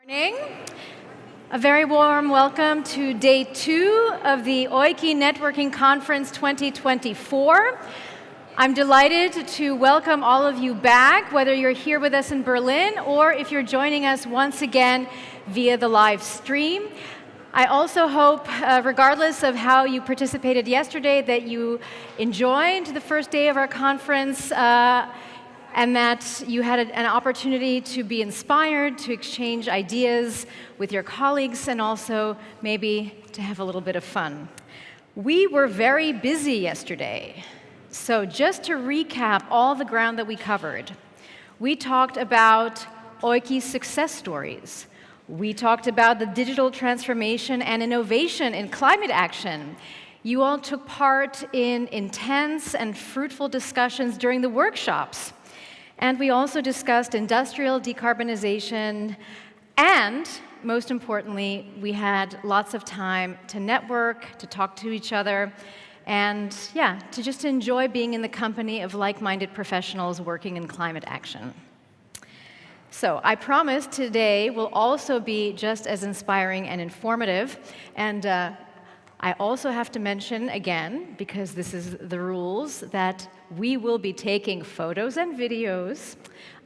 Morning. A very warm welcome to day 2 of the EUKI Networking Conference 2024. I'm delighted to welcome all of you back, whether you're here with us in Berlin or if you're joining us once again via the live stream. I also hope, regardless of how you participated yesterday, that you enjoyed the first day of our conference and that you had an opportunity to be inspired, to exchange ideas with your colleagues, and also maybe to have a little bit of fun. We were very busy yesterday. So just to recap all the ground that we covered, we talked about EUKI success stories. We talked about the digital transformation and innovation in climate action. You all took part in intense and fruitful discussions during the workshops. And we also discussed industrial decarbonization, and most importantly, we had lots of time to network, to talk to each other, and to just enjoy being in the company of like-minded professionals working in climate action. So I promise today will also be just as inspiring and informative, and I also have to mention again, because this is the rules, that we will be taking photos and videos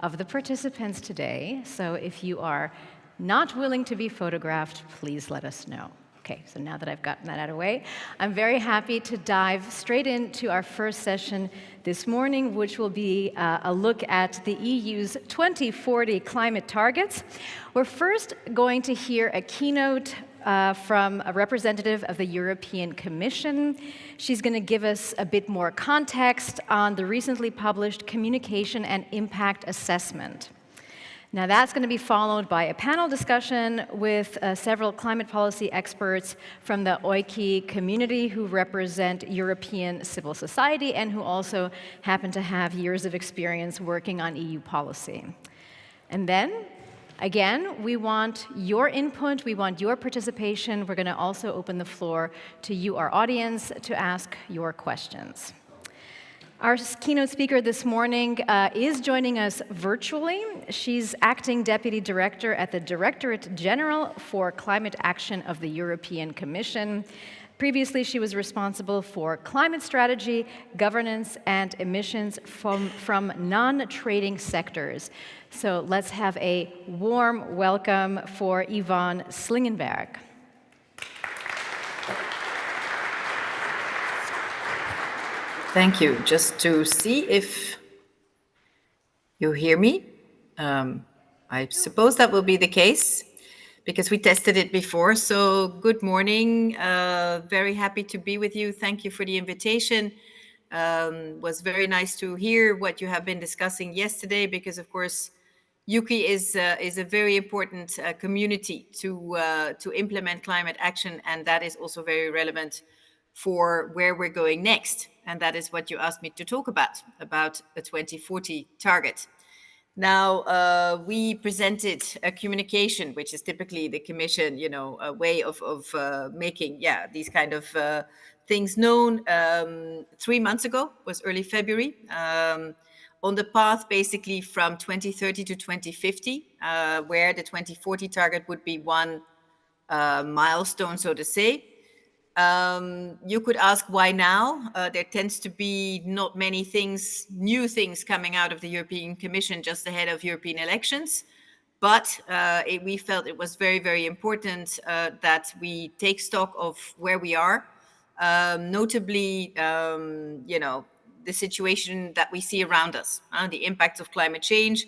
of the participants today. So if you are not willing to be photographed, please let us know. Okay, so now that I've gotten that out of the way, I'm very happy to dive straight into our first session this morning, which will be a look at the EU's 2040 climate targets. We're first going to hear a keynote from a representative of the European Commission. She's going to give us a bit more context on the recently published Communication and Impact Assessment. Now that's going to be followed by a panel discussion with several climate policy experts from the EUKI community who represent European civil society and who also happen to have years of experience working on EU policy. And then, again, we want your input, we want your participation. We're going to also open the floor to you, our audience, to ask your questions. Our keynote speaker this morning is joining us virtually. She's acting deputy director at the Directorate General for Climate Action of the European Commission. Previously, she was responsible for climate strategy, governance, and emissions from non-trading sectors. So let's have a warm welcome for Yvonne Slingenberg. Thank you. Just to see if you hear me. I suppose that will be the case because we tested it before. So good morning. Very happy to be with you. Thank you for the invitation. Was very nice to hear what you have been discussing yesterday because, of course, EUKI is a very important community to implement climate action, and that is also very relevant for where we're going next. And that is what you asked me to talk about the 2040 target. Now, we presented a communication, which is typically the Commission, a way of making, these kind of things known 3 months ago, was early February, on the path basically from 2030 to 2050, where the 2040 target would be one milestone, so to say. You could ask why now? There tends to be not many new things coming out of the European Commission just ahead of European elections. But we felt it was very, very important that we take stock of where we are, notably, the situation that we see around us, the impacts of climate change.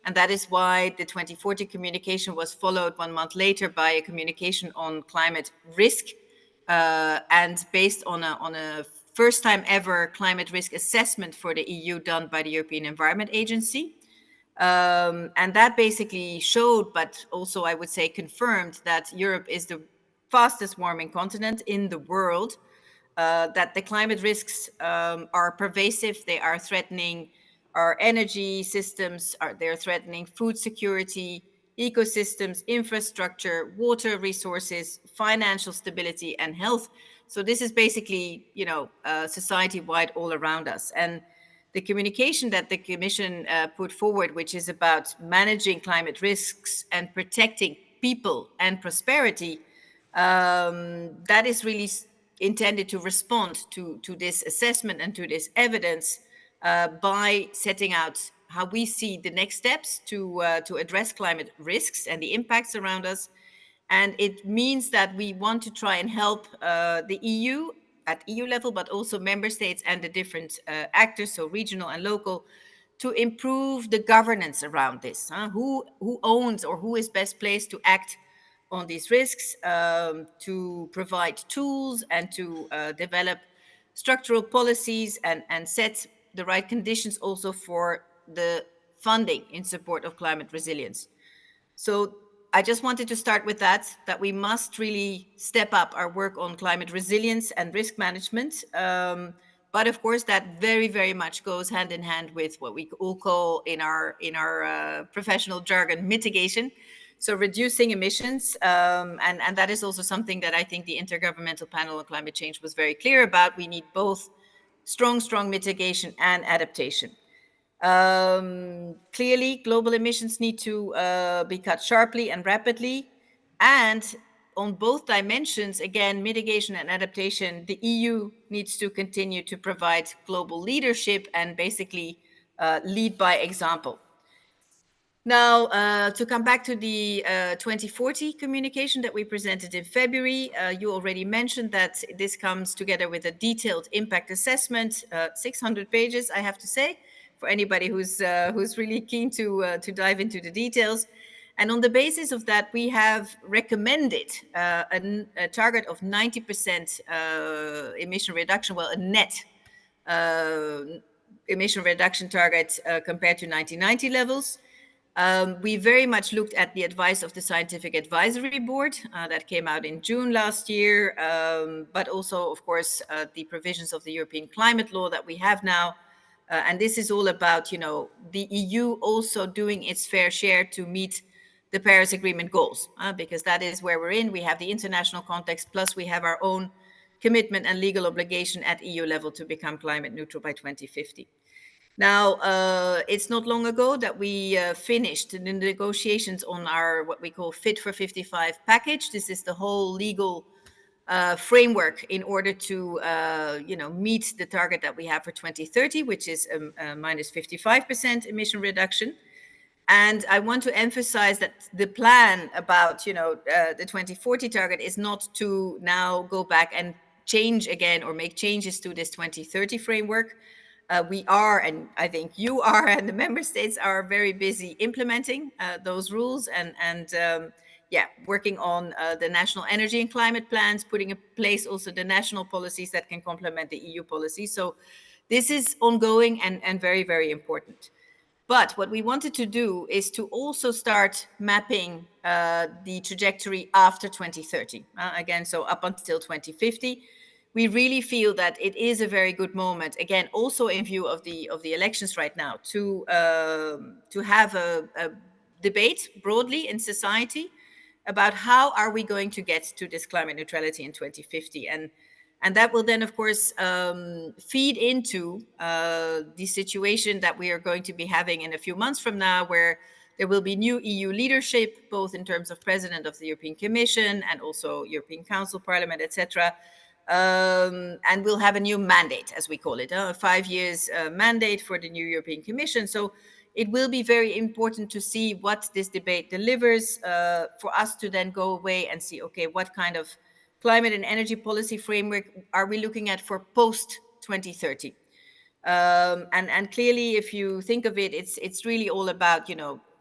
And that is why the 2040 communication was followed 1 month later by a communication on climate risk. And based on a first time ever climate risk assessment for the EU done by the European Environment Agency. And that basically showed, but also I would say confirmed, that Europe is the fastest warming continent in the world, that the climate risks are pervasive, they are threatening our energy systems, they're threatening food security, ecosystems, infrastructure, water resources, financial stability, and health. So this is basically, society-wide all around us. And the communication that the Commission put forward, which is about managing climate risks and protecting people and prosperity, that is really intended to respond to this assessment and to this evidence by setting out how we see the next steps to address climate risks and the impacts around us. And it means that we want to try and help the EU at EU level, but also member states and the different actors, so regional and local, to improve the governance around this. Who owns or who is best placed to act on these risks, to provide tools and to develop structural policies and set the right conditions also for the funding in support of climate resilience. So I just wanted to start with that we must really step up our work on climate resilience and risk management. But of course, that very, very much goes hand in hand with what we all call in our professional jargon, mitigation. So reducing emissions, and that is also something that I think the Intergovernmental Panel on Climate Change was very clear about. We need both strong mitigation and adaptation. Clearly, global emissions need to be cut sharply and rapidly. And on both dimensions, again, mitigation and adaptation, the EU needs to continue to provide global leadership and basically lead by example. Now, to come back to the 2040 communication that we presented in February, you already mentioned that this comes together with a detailed impact assessment, 600 pages, I have to say, for anybody who's really keen to dive into the details. And on the basis of that, we have recommended a target of 90% emission reduction, well, a net emission reduction target compared to 1990 levels. We very much looked at the advice of the Scientific Advisory Board that came out in June last year, but also, of course, the provisions of the European climate law that we have now. And this is all about, the EU also doing its fair share to meet the Paris Agreement goals, because that is where we're in. We have the international context, plus we have our own commitment and legal obligation at EU level to become climate neutral by 2050. Now, it's not long ago that we finished the negotiations on our what we call Fit for 55 package. This is the whole legal framework in order to meet the target that we have for 2030, which is minus 55% emission reduction. And I want to emphasize that the plan about the 2040 target is not to now go back and change again or make changes to this 2030 framework. We are, and I think you are, and the member states are very busy implementing those rules and working on the national energy and climate plans, putting in place also the national policies that can complement the EU policy. So this is ongoing and very, very important. But what we wanted to do is to also start mapping the trajectory after 2030. Again, so up until 2050. We really feel that it is a very good moment, again, also in view of the elections right now, to have a debate broadly in society about how are we going to get to this climate neutrality in 2050. And that will then, of course, feed into the situation that we are going to be having in a few months from now, where there will be new EU leadership, both in terms of President of the European Commission and also European Council, Parliament, etc. And we'll have a new mandate, as we call it, a 5 years mandate for the new European Commission. So it will be very important to see what this debate delivers for us to then go away and see, okay, what kind of climate and energy policy framework are we looking at for post-2030? And clearly, if you think of it, it's really all about,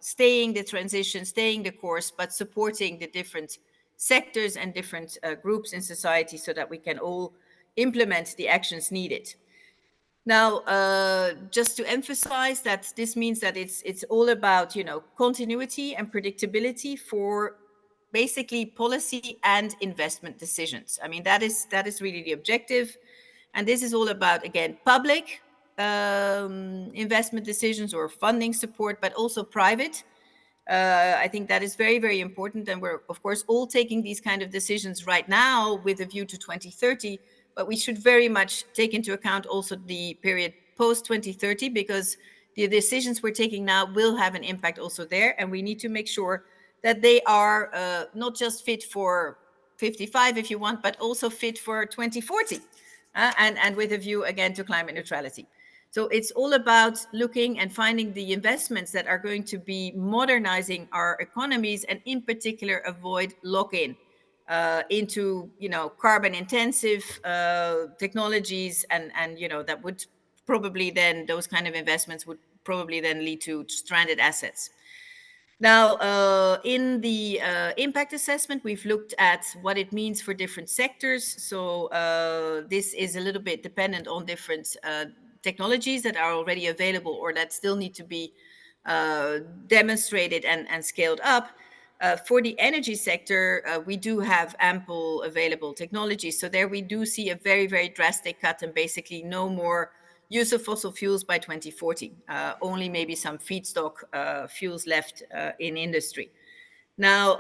staying the transition, staying the course, but supporting the different sectors and different groups in society so that we can all implement the actions needed. Now, just to emphasize that this means that it's all about, continuity and predictability for basically policy and investment decisions. I mean, that is really the objective. And this is all about, again, public investment decisions or funding support, but also private. I think that is very, very important. And we're, of course, all taking these kind of decisions right now with a view to 2030. But we should very much take into account also the period post-2030, because the decisions we're taking now will have an impact also there. And we need to make sure that they are not just fit for 55, if you want, but also fit for 2040, and with a view again to climate neutrality. So it's all about looking and finding the investments that are going to be modernizing our economies, and in particular avoid lock-in into carbon intensive technologies, and that would probably then, those kind of investments would probably then lead to stranded assets. Now, in the impact assessment, we've looked at what it means for different sectors. So this is a little bit dependent on different technologies that are already available or that still need to be demonstrated and scaled up. For the energy sector, we do have ample available technologies. So there we do see a very, very drastic cut, and basically no more use of fossil fuels by 2040, only maybe some feedstock fuels left in industry. Now,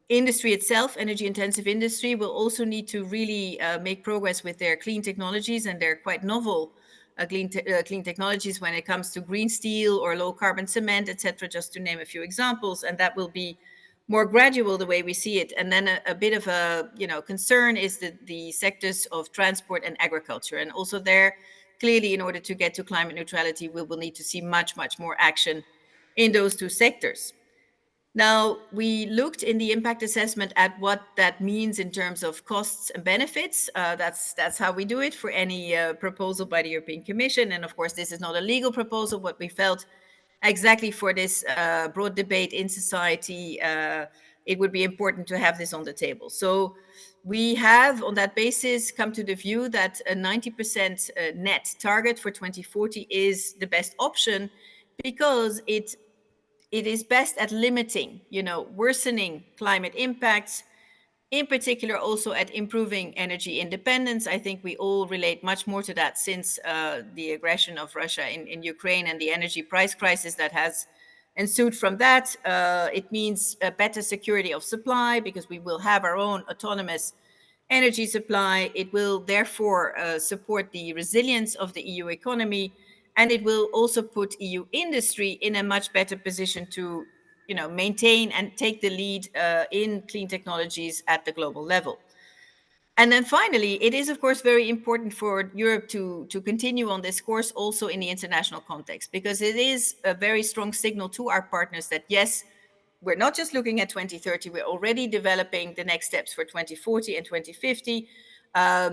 industry itself, energy intensive industry, will also need to really make progress with their clean technologies, and they're quite novel clean technologies when it comes to green steel or low carbon cement, etc., just to name a few examples. And that will be more gradual the way we see it. And then a bit of a concern is the sectors of transport and agriculture. And also there, clearly, in order to get to climate neutrality, we will need to see much, much more action in those two sectors. Now, we looked in the impact assessment at what that means in terms of costs and benefits. That's how we do it for any proposal by the European Commission. And of course, this is not a legal proposal, but we felt exactly for this broad debate in society, it would be important to have this on the table. So we have, on that basis, come to the view that a 90% net target for 2040 is the best option, because it is best at limiting, worsening climate impacts, in particular also at improving energy independence. I think we all relate much more to that since the aggression of Russia in Ukraine and the energy price crisis that has ensued from that. It means a better security of supply, because we will have our own autonomous energy supply. It will therefore support the resilience of the EU economy, and it will also put EU industry in a much better position to maintain and take the lead in clean technologies at the global level. And then finally, it is, of course, very important for Europe to continue on this course also in the international context, because it is a very strong signal to our partners that, yes, we're not just looking at 2030, we're already developing the next steps for 2040 and 2050.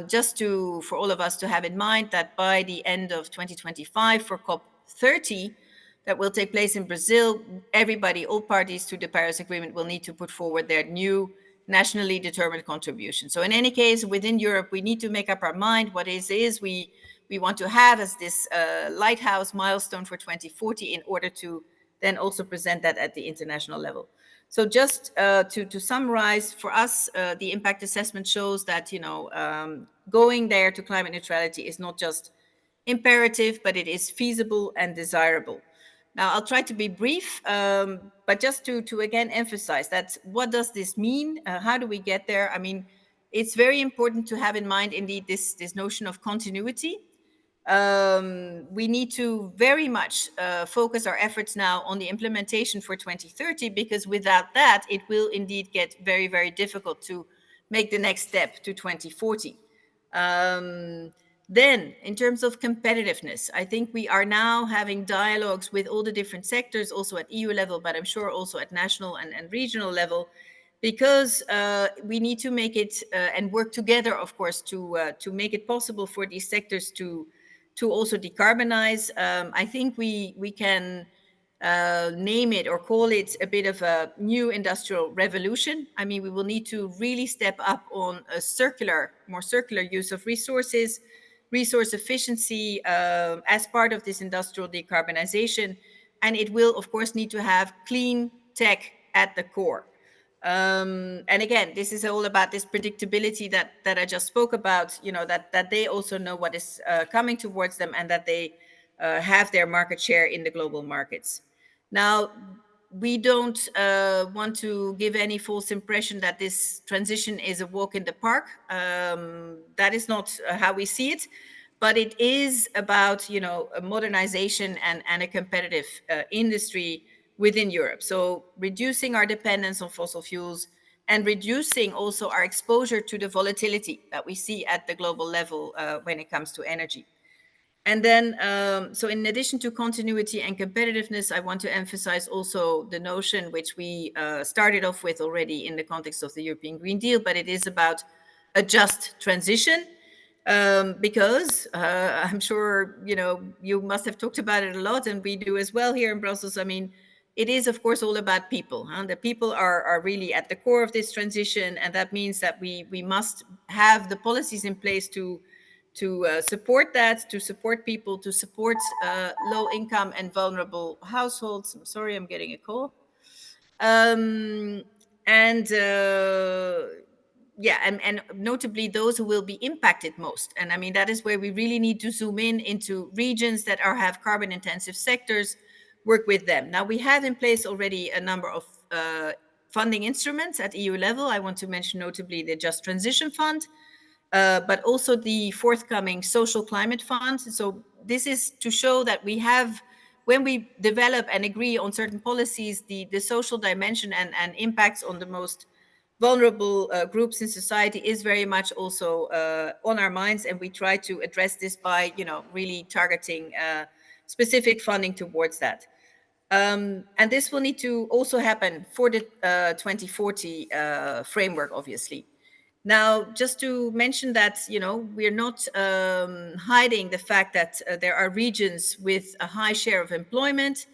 Just for all of us to have in mind that by the end of 2025 for COP30, that will take place in Brazil, everybody, all parties to the Paris Agreement, will need to put forward their new nationally determined contribution. So in any case, within Europe, we need to make up our mind what we want to have as this lighthouse milestone for 2040, in order to then also present that at the international level. So just to summarize, for us, the impact assessment shows that going there to climate neutrality is not just imperative, but it is feasible and desirable. Now, I'll try to be brief, but just to again emphasize that, what does this mean? How do we get there? I mean, it's very important to have in mind, indeed, this notion of continuity. We need to very much focus our efforts now on the implementation for 2030, because without that, it will indeed get very, very difficult to make the next step to 2040. Then, in terms of competitiveness, I think we are now having dialogues with all the different sectors, also at EU level, but I'm sure also at national and regional level, because we need to make it and work together, of course, to make it possible for these sectors to also decarbonize. I think we can name it or call it a bit of a new industrial revolution. I mean, we will need to really step up on a more circular use of resources, resource efficiency as part of this industrial decarbonization. And it will, of course, need to have clean tech at the core. And again, this is all about this predictability that I just spoke about, that they also know what is coming towards them, and that they have their market share in the global markets. Now, we don't want to give any false impression that this transition is a walk in the park. That is not how we see it, but it is about, a modernization and a competitive industry within Europe. So reducing our dependence on fossil fuels and reducing also our exposure to the volatility that we see at the global level when it comes to energy. And then, so in addition to continuity and competitiveness, I want to emphasize also the notion which we started off with already in the context of the European Green Deal, but it is about a just transition. Because I'm sure, you must have talked about it a lot, and we do as well here in Brussels. I mean, it is, of course, all about people. The people are really at the core of this transition, and that means that we must have the policies in place to support that, to support people, to support low income and vulnerable households. I'm sorry, I'm getting a call. And notably those who will be impacted most. And I mean, that is where we really need to zoom in into regions that have carbon intensive sectors, work with them. Now, we have in place already a number of funding instruments at EU level. I want to mention notably the Just Transition Fund, but also the forthcoming Social Climate Fund. So this is to show that we have, when we develop and agree on certain policies, the social dimension and impacts on the most vulnerable groups in society is very much also on our minds, and we try to address this by, really targeting specific funding towards that. And this will need to also happen for the 2040 framework, obviously. Now, just to mention that, we're not hiding the fact that there are regions with a high share of employment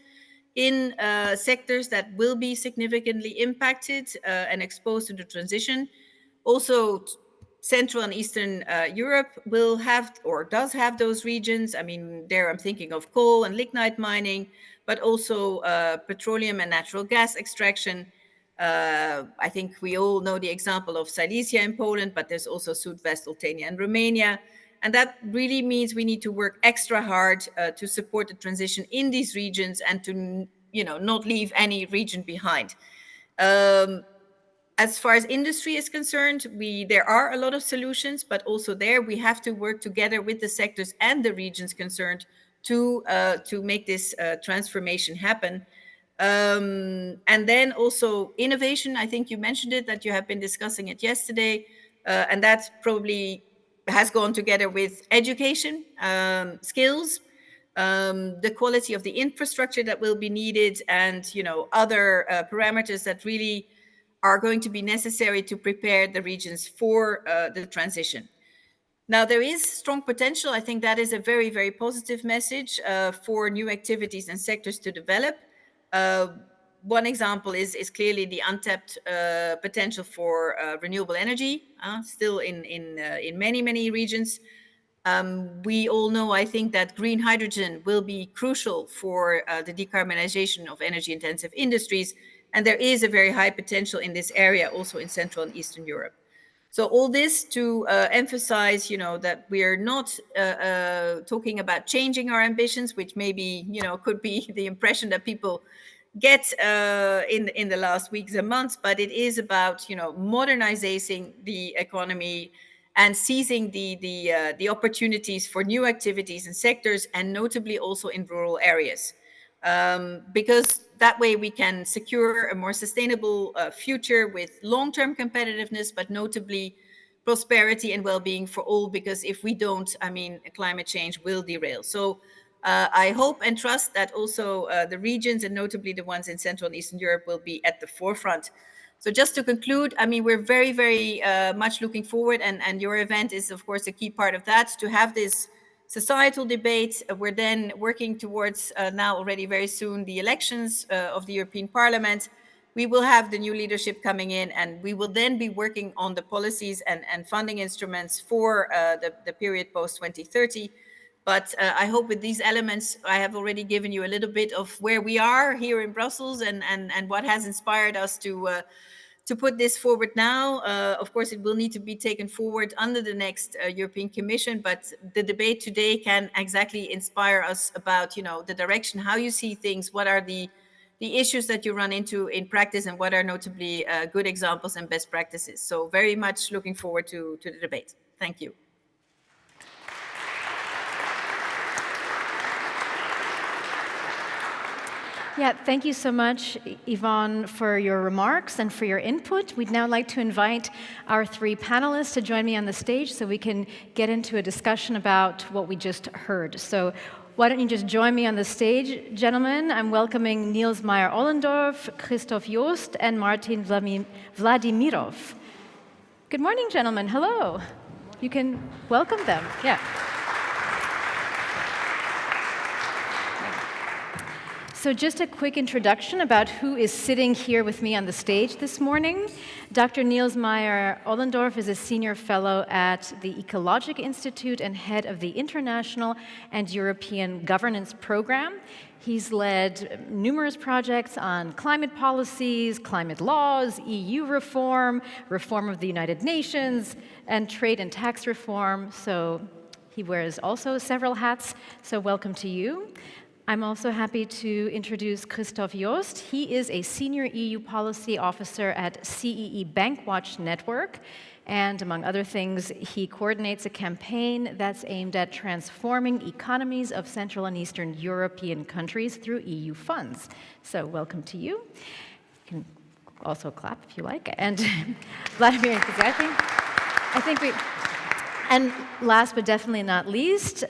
in sectors that will be significantly impacted and exposed to the transition. Also, Central and Eastern Europe will have or does have those regions. I mean, there I'm thinking of coal and lignite mining, but also petroleum and natural gas extraction. I think we all know the example of Silesia in Poland, but there's also Sud-West Oltenia in Romania. And that really means we need to work extra hard to support the transition in these regions and to, not leave any region behind. As far as industry is concerned, there are a lot of solutions, but also there we have to work together with the sectors and the regions concerned to make this transformation happen. And then also innovation. I think you mentioned it, that you have been discussing it yesterday, and that probably has gone together with education, skills, the quality of the infrastructure that will be needed, and other parameters that really are going to be necessary to prepare the regions for the transition. Now, there is strong potential. I think that is a very, very positive message for new activities and sectors to develop. One example is clearly the untapped potential for renewable energy, still in many, many regions. We all know, I think, that green hydrogen will be crucial for the decarbonization of energy-intensive industries, and there is a very high potential in this area also in Central and Eastern Europe. So all this to emphasize, that we are not talking about changing our ambitions, which maybe, could be the impression that people get in the last weeks and months, but it is about, modernizing the economy and seizing the opportunities for new activities and sectors, and notably also in rural areas. Because that way we can secure a more sustainable future with long-term competitiveness, but notably prosperity and well-being for all, because if we don't, climate change will derail. So I hope and trust that also the regions, and notably the ones in Central and Eastern Europe, will be at the forefront. So just to conclude, we're very, very much looking forward, and your event is, of course, a key part of that, to have this societal debate. We're then working towards now already very soon the elections of the European Parliament. We will have the new leadership coming in, and we will then be working on the policies and funding instruments for the period post 2030. But I hope with these elements, I have already given you a little bit of where we are here in Brussels and what has inspired us to put this forward now. Of course, it will need to be taken forward under the next European Commission, but the debate today can exactly inspire us about, the direction, how you see things, what are the issues that you run into in practice, and what are notably good examples and best practices. So very much looking forward to the debate. Thank you. Yeah, thank you so much, Yvonne, for your remarks and for your input. We'd now like to invite our three panelists to join me on the stage so we can get into a discussion about what we just heard. So why don't you just join me on the stage, gentlemen? I'm welcoming Niels Meyer-Ollendorf, Christoph Joost, and Martin Vladimirov. Good morning, gentlemen. Hello. You can welcome them. Yeah. So just a quick introduction about who is sitting here with me on the stage this morning. Dr. Niels Meyer-Ollendorf is a senior fellow at the Ecologic Institute and head of the International and European Governance Program. He's led numerous projects on climate policies, climate laws, EU reform, reform of the United Nations, and trade and tax reform. So he wears also several hats, so welcome to you. I'm also happy to introduce Christoph Joost. He is a senior EU policy officer at CEE Bankwatch Network, and among other things, he coordinates a campaign that's aimed at transforming economies of Central and Eastern European countries through EU funds. So welcome to you. You can also clap if you like. And Vladimir, exactly. And last but definitely not least,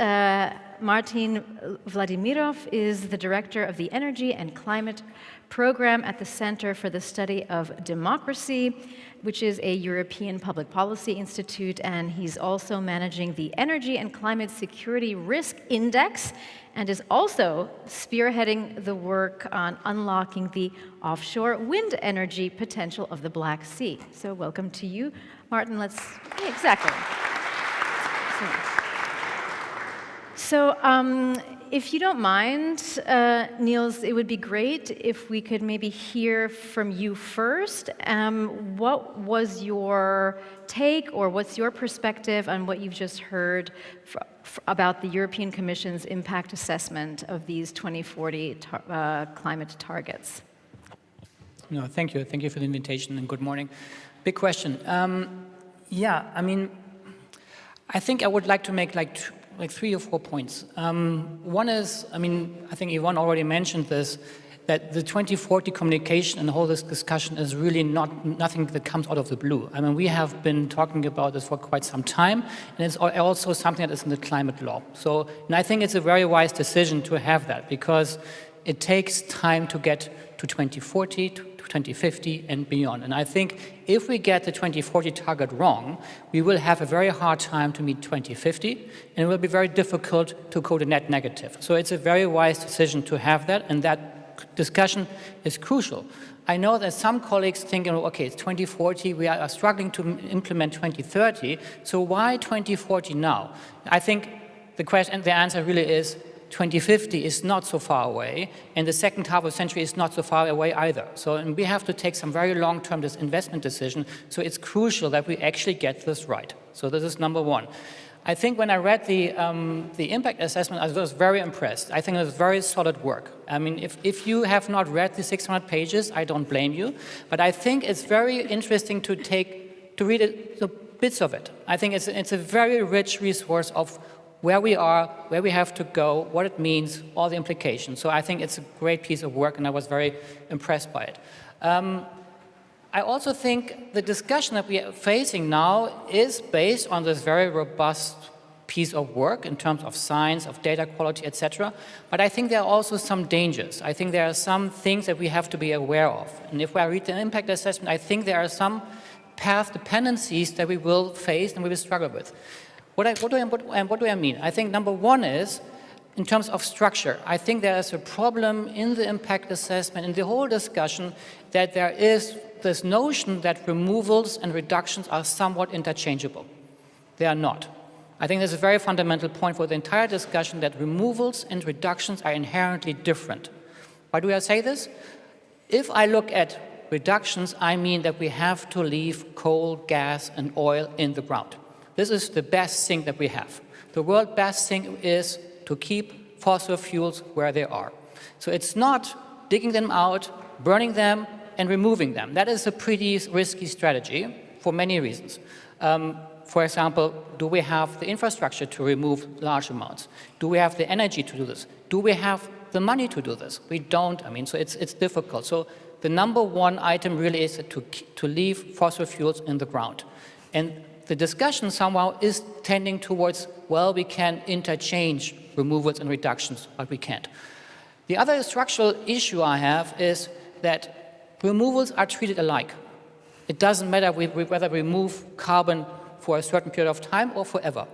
Martin Vladimirov is the director of the Energy and Climate Program at the Center for the Study of Democracy, which is a European public policy institute, and he's also managing the Energy and Climate Security Risk Index, and is also spearheading the work on unlocking the offshore wind energy potential of the Black Sea. So welcome to you, Martin. Exactly. So if you don't mind, Niels, it would be great if we could maybe hear from you first. What was your take, or what's your perspective on what you've just heard about the European Commission's impact assessment of these 2040 climate targets? No, thank you. Thank you for the invitation, and good morning. Big question. Yeah, I mean, I think I would like to make like 3 or 4 points. One is, I mean, I think Yvonne already mentioned this, that the 2040 communication and the whole this discussion is really nothing that comes out of the blue. I mean, we have been talking about this for quite some time, and it's also something that is in the climate law. So, and I think it's a very wise decision to have that, because it takes time to get to 2040, to 2050 and beyond. And I think if we get the 2040 target wrong, we will have a very hard time to meet 2050, and it will be very difficult to go to net negative. So it's a very wise decision to have that, and that discussion is crucial. I know that some colleagues think, okay, it's 2040, we are struggling to implement 2030, so why 2040 now? I think the answer really is 2050 is not so far away, and the second half of the century is not so far away either. So and we have to take some very long-term investment decision, so it's crucial that we actually get this right. So this is number one. I think when I read the impact assessment, I was very impressed. I think it was very solid work. I mean, if you have not read the 600 pages, I don't blame you, but I think it's very interesting to read the bits of it. I think it's a very rich resource of where we are, where we have to go, what it means, all the implications. So I think it's a great piece of work, and I was very impressed by it. I also think the discussion that we are facing now is based on this very robust piece of work in terms of science, of data quality, etc. But I think there are also some dangers. I think there are some things that we have to be aware of. And if I read the impact assessment, I think there are some path dependencies that we will face and we will struggle with. What do I mean? I think number one is, in terms of structure, I think there is a problem in the impact assessment, in the whole discussion, that there is this notion that removals and reductions are somewhat interchangeable. They are not. I think there's a very fundamental point for the entire discussion, that removals and reductions are inherently different. Why do I say this? If I look at reductions, I mean that we have to leave coal, gas, and oil in the ground. This is the best thing that we have. The world's best thing is to keep fossil fuels where they are. So it's not digging them out, burning them, and removing them. That is a pretty risky strategy for many reasons. For example, do we have the infrastructure to remove large amounts? Do we have the energy to do this? Do we have the money to do this. We don't, so it's difficult. So the number one item really is to leave fossil fuels in the ground. And the discussion somehow is tending towards, well, we can interchange removals and reductions, but we can't. The other structural issue I have is that removals are treated alike. It doesn't matter whether we remove carbon for a certain period of time or forever.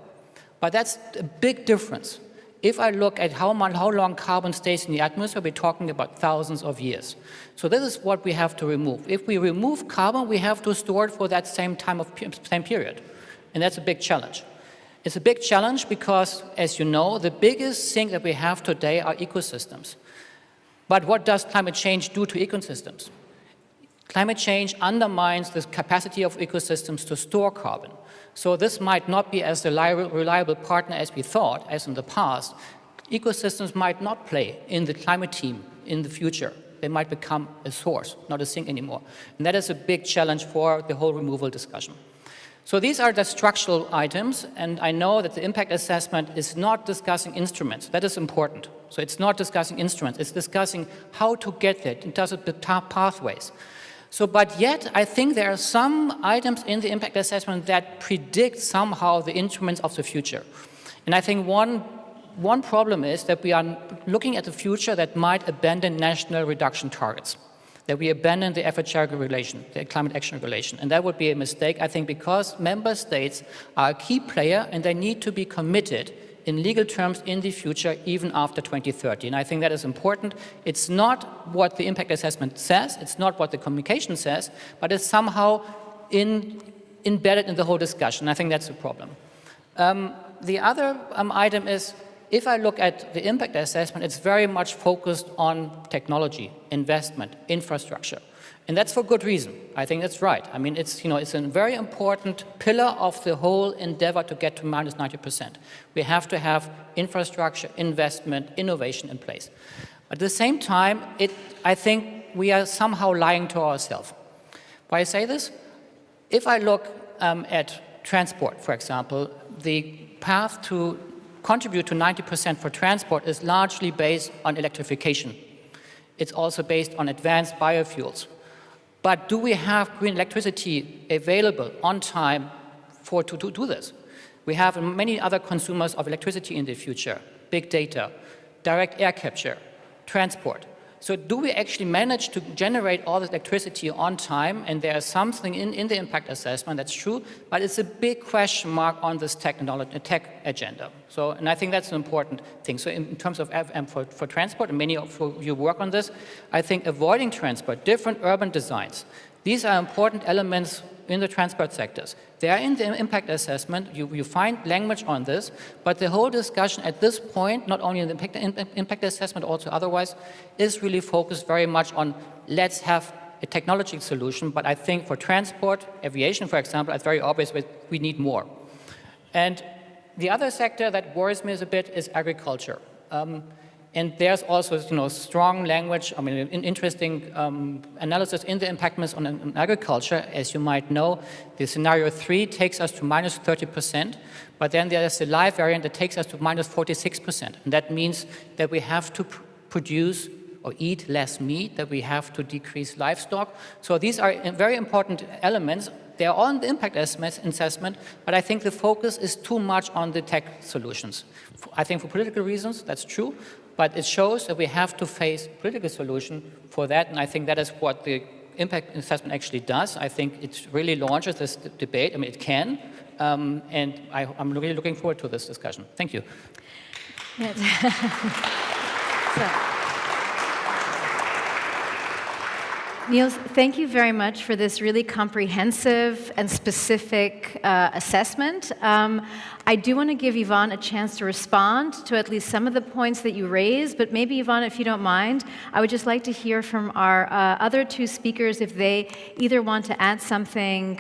But that's a big difference. If I look at how long carbon stays in the atmosphere, we're talking about thousands of years. So this is what we have to remove. If we remove carbon, we have to store it for that same period. And that's a big challenge. It's a big challenge because, as you know, the biggest thing that we have today are ecosystems. But what does climate change do to ecosystems? Climate change undermines the capacity of ecosystems to store carbon. So this might not be as a reliable partner as we thought, as in the past. Ecosystems might not play in the climate team in the future. They might become a source, not a sink anymore. And that is a big challenge for the whole removal discussion. So these are the structural items, and I know that the impact assessment is not discussing instruments. That is important. So it's not discussing instruments. It's discussing how to get there in terms of the pathways. So, but yet, I think there are some items in the impact assessment that predict somehow the instruments of the future. And I think one problem is that we are looking at the future that might abandon national reduction targets, that we abandon the FHR regulation, the climate action regulation. And that would be a mistake, I think, because member states are a key player and they need to be committed in legal terms in the future, even after 2030. And I think that is important. It's not what the impact assessment says, it's not what the communication says, but it's somehow embedded in the whole discussion. I think that's a problem. The other item is, if I look at the impact assessment, it's very much focused on technology, investment, infrastructure. And that's for good reason. I think that's right. I mean, it's a very important pillar of the whole endeavor to get to minus 90%. We have to have infrastructure, investment, innovation in place. But at the same time, I think we are somehow lying to ourselves. Why I say this? If I look at transport, for example, the path to contribute to 90% for transport is largely based on electrification. It's also based on advanced biofuels. But do we have green electricity available on time to do this? We have many other consumers of electricity in the future, big data, direct air capture, transport. So do we actually manage to generate all this electricity on time? And there is something in the impact assessment that's true, but it's a big question mark on this tech agenda. So, and I think that's an important thing. So in terms of for transport, and many of you work on this, I think avoiding transport, different urban designs, these are important elements in the transport sectors. They are in the impact assessment. You find language on this, but the whole discussion at this point, not only in the impact assessment, also otherwise, is really focused very much on let's have a technology solution. But I think for transport, aviation, for example, it's very obvious we need more. And the other sector that worries me a bit is agriculture. And there's also, strong language, an interesting analysis in the impact on agriculture. As you might know, the scenario 3 takes us to minus 30%, but then there's the live variant that takes us to minus 46%. And that means that we have to produce or eat less meat, that we have to decrease livestock. So these are very important elements. They are on the impact assessment, but I think the focus is too much on the tech solutions. I think for political reasons, that's true. But it shows that we have to face a political solution for that, and I think that is what the impact assessment actually does. I think it really launches this debate. It can, and I'm really looking forward to this discussion. Thank you. Niels, thank you very much for this really comprehensive and specific assessment. I do want to give Yvonne a chance to respond to at least some of the points that you raised, but maybe, Yvonne, if you don't mind, I would just like to hear from our other two speakers if they either want to add something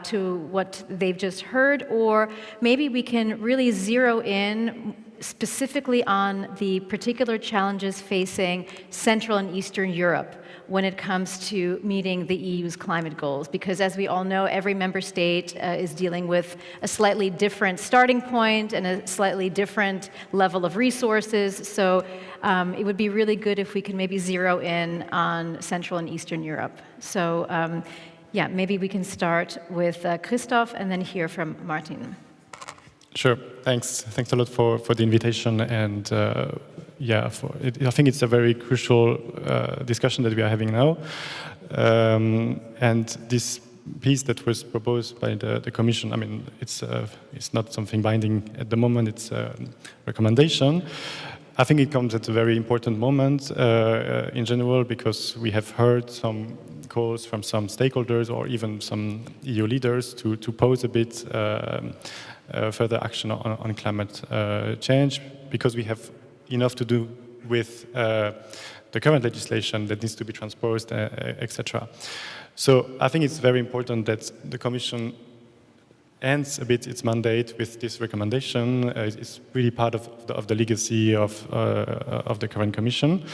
to what they've just heard, or maybe we can really zero in specifically on the particular challenges facing Central and Eastern Europe when it comes to meeting the EU's climate goals. Because as we all know, every member state is dealing with a slightly different starting point and a slightly different level of resources. So it would be really good if we could maybe zero in on Central and Eastern Europe. So yeah, maybe we can start with Christoph and then hear from Martin. Sure, thanks. Thanks a lot for the invitation, and yeah, I think it's a very crucial discussion that we are having now. And this piece that was proposed by the Commission, I mean, it's not something binding at the moment, it's a recommendation. I think it comes at a very important moment in general, because we have heard some calls from some stakeholders or even some EU leaders to pose a bit further action on climate change, because we have enough to do with the current legislation that needs to be transposed, etc. So I think it's very important that the Commission ends a bit its mandate with this recommendation. It's really part of the legacy of the current Commission.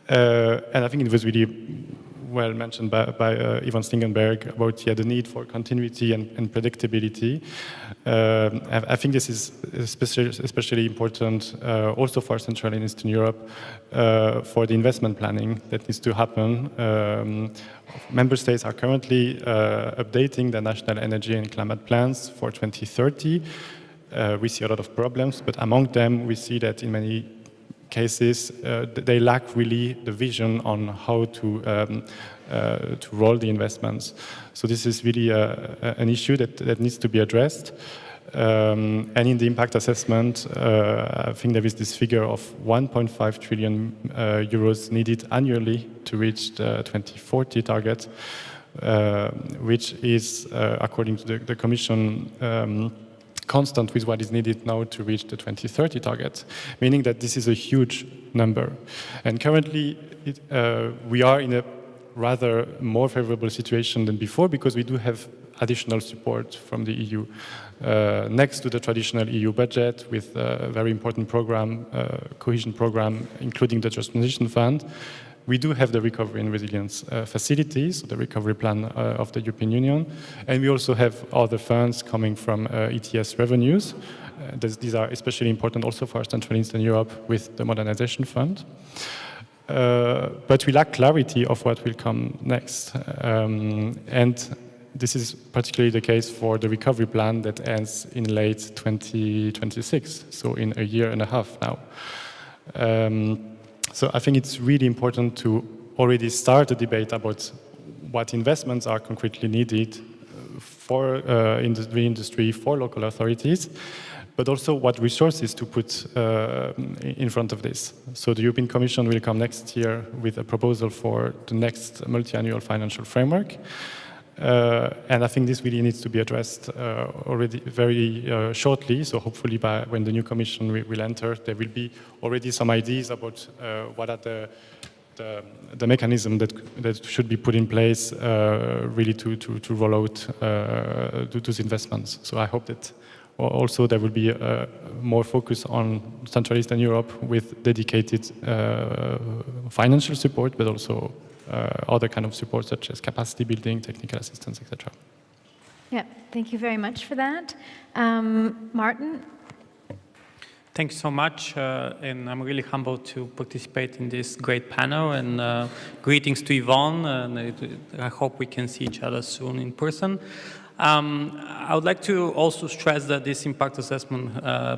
And I think it was really well mentioned by Ivan Slingenberg about the need for continuity and predictability. I think this is especially important also for Central and Eastern Europe for the investment planning that needs to happen. Member states are currently updating their national energy and climate plans for 2030. We see a lot of problems, but among them we see that in many cases they lack really the vision on how to roll the investments. So this is really an issue that needs to be addressed. And in the impact assessment, I think there is this figure of 1.5 trillion euros needed annually to reach the 2040 target, which is, according to the Commission, constant with what is needed now to reach the 2030 target, meaning that this is a huge number. And currently, we are in a rather more favorable situation than before, because we do have additional support from the EU. Next to the traditional EU budget, with a very important program, cohesion program, including the Just Transition Fund, we do have the Recovery and Resilience facilities, the recovery plan of the European Union, and we also have other funds coming from ETS revenues. These are especially important also for Central and Eastern Europe with the Modernization Fund. But we lack clarity of what will come next. And this is particularly the case for the recovery plan that ends in late 2026, so in a year and a half now. So I think it's really important to already start a debate about what investments are concretely needed for the industry, for local authorities, but also what resources to put in front of this. So the European Commission will come next year with a proposal for the next multi-annual financial framework. And I think this really needs to be addressed already very shortly. So hopefully by when the new Commission will enter, there will be already some ideas about what are the mechanism that should be put in place really to roll out those investments. So I hope that also there will be more focus on Central Eastern Europe with dedicated financial support, but also other kind of support such as capacity building, technical assistance, etc. Yeah, thank you very much for that. Martin? Thank you so much, and I'm really humbled to participate in this great panel, and greetings to Yvonne, and I hope we can see each other soon in person. I would like to also stress that this impact assessment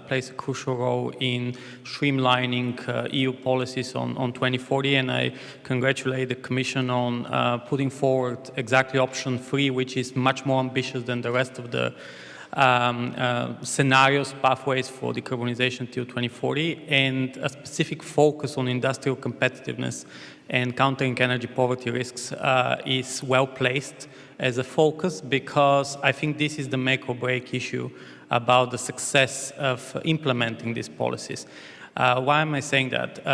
plays a crucial role in streamlining EU policies on 2040, and I congratulate the Commission on putting forward exactly option 3, which is much more ambitious than the rest of the scenarios, pathways for decarbonization till 2040, and a specific focus on industrial competitiveness and countering energy poverty risks is well placed as a focus, because I think this is the make or break issue about the success of implementing these policies. Why am I saying that?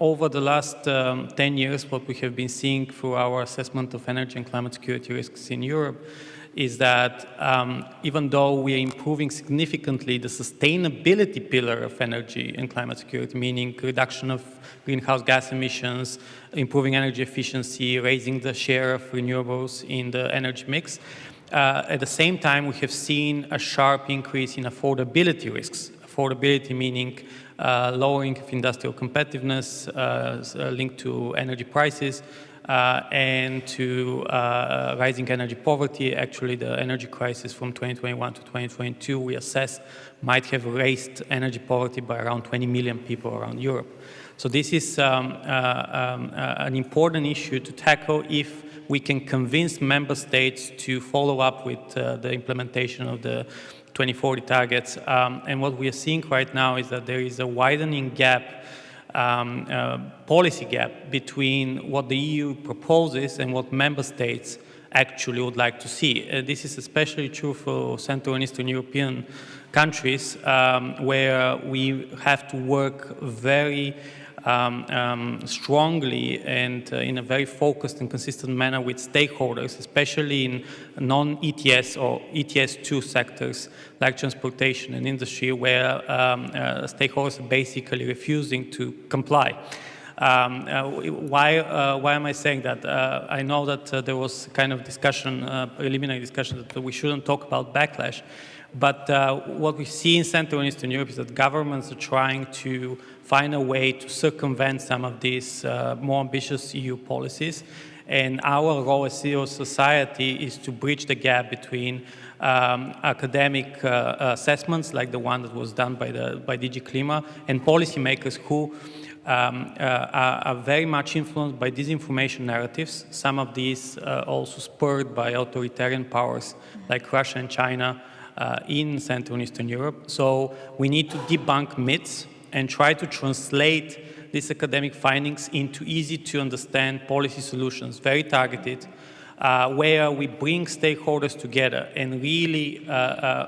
Over the last 10 years, what we have been seeing through our assessment of energy and climate security risks in Europe is that even though we are improving significantly the sustainability pillar of energy and climate security, meaning reduction of greenhouse gas emissions, improving energy efficiency, raising the share of renewables in the energy mix, at the same time, we have seen a sharp increase in affordability risks. Affordability meaning lowering of industrial competitiveness linked to energy prices and to rising energy poverty. Actually, the energy crisis from 2021 to 2022, we assess, might have raised energy poverty by around 20 million people around Europe. So this is an important issue to tackle if we can convince member states to follow up with the implementation of the 2040 targets. And what we are seeing right now is that there is a widening gap, policy gap, between what the EU proposes and what member states actually would like to see. This is especially true for Central and Eastern European countries, where we have to work very strongly and in a very focused and consistent manner with stakeholders, especially in non-ETS or ETS2 sectors like transportation and industry, where stakeholders are basically refusing to comply. Why am I saying that? I know that there was kind of discussion, preliminary discussion, that we shouldn't talk about backlash. But what we see in Central and Eastern Europe is that governments are trying to find a way to circumvent some of these more ambitious EU policies. And our role as civil society is to bridge the gap between academic assessments, like the one that was done by DG Klima, and policymakers who are very much influenced by disinformation narratives, some of these also spurred by authoritarian powers like Russia and China in Central and Eastern Europe. So we need to debunk myths and try to translate these academic findings into easy to understand policy solutions, very targeted, where we bring stakeholders together and really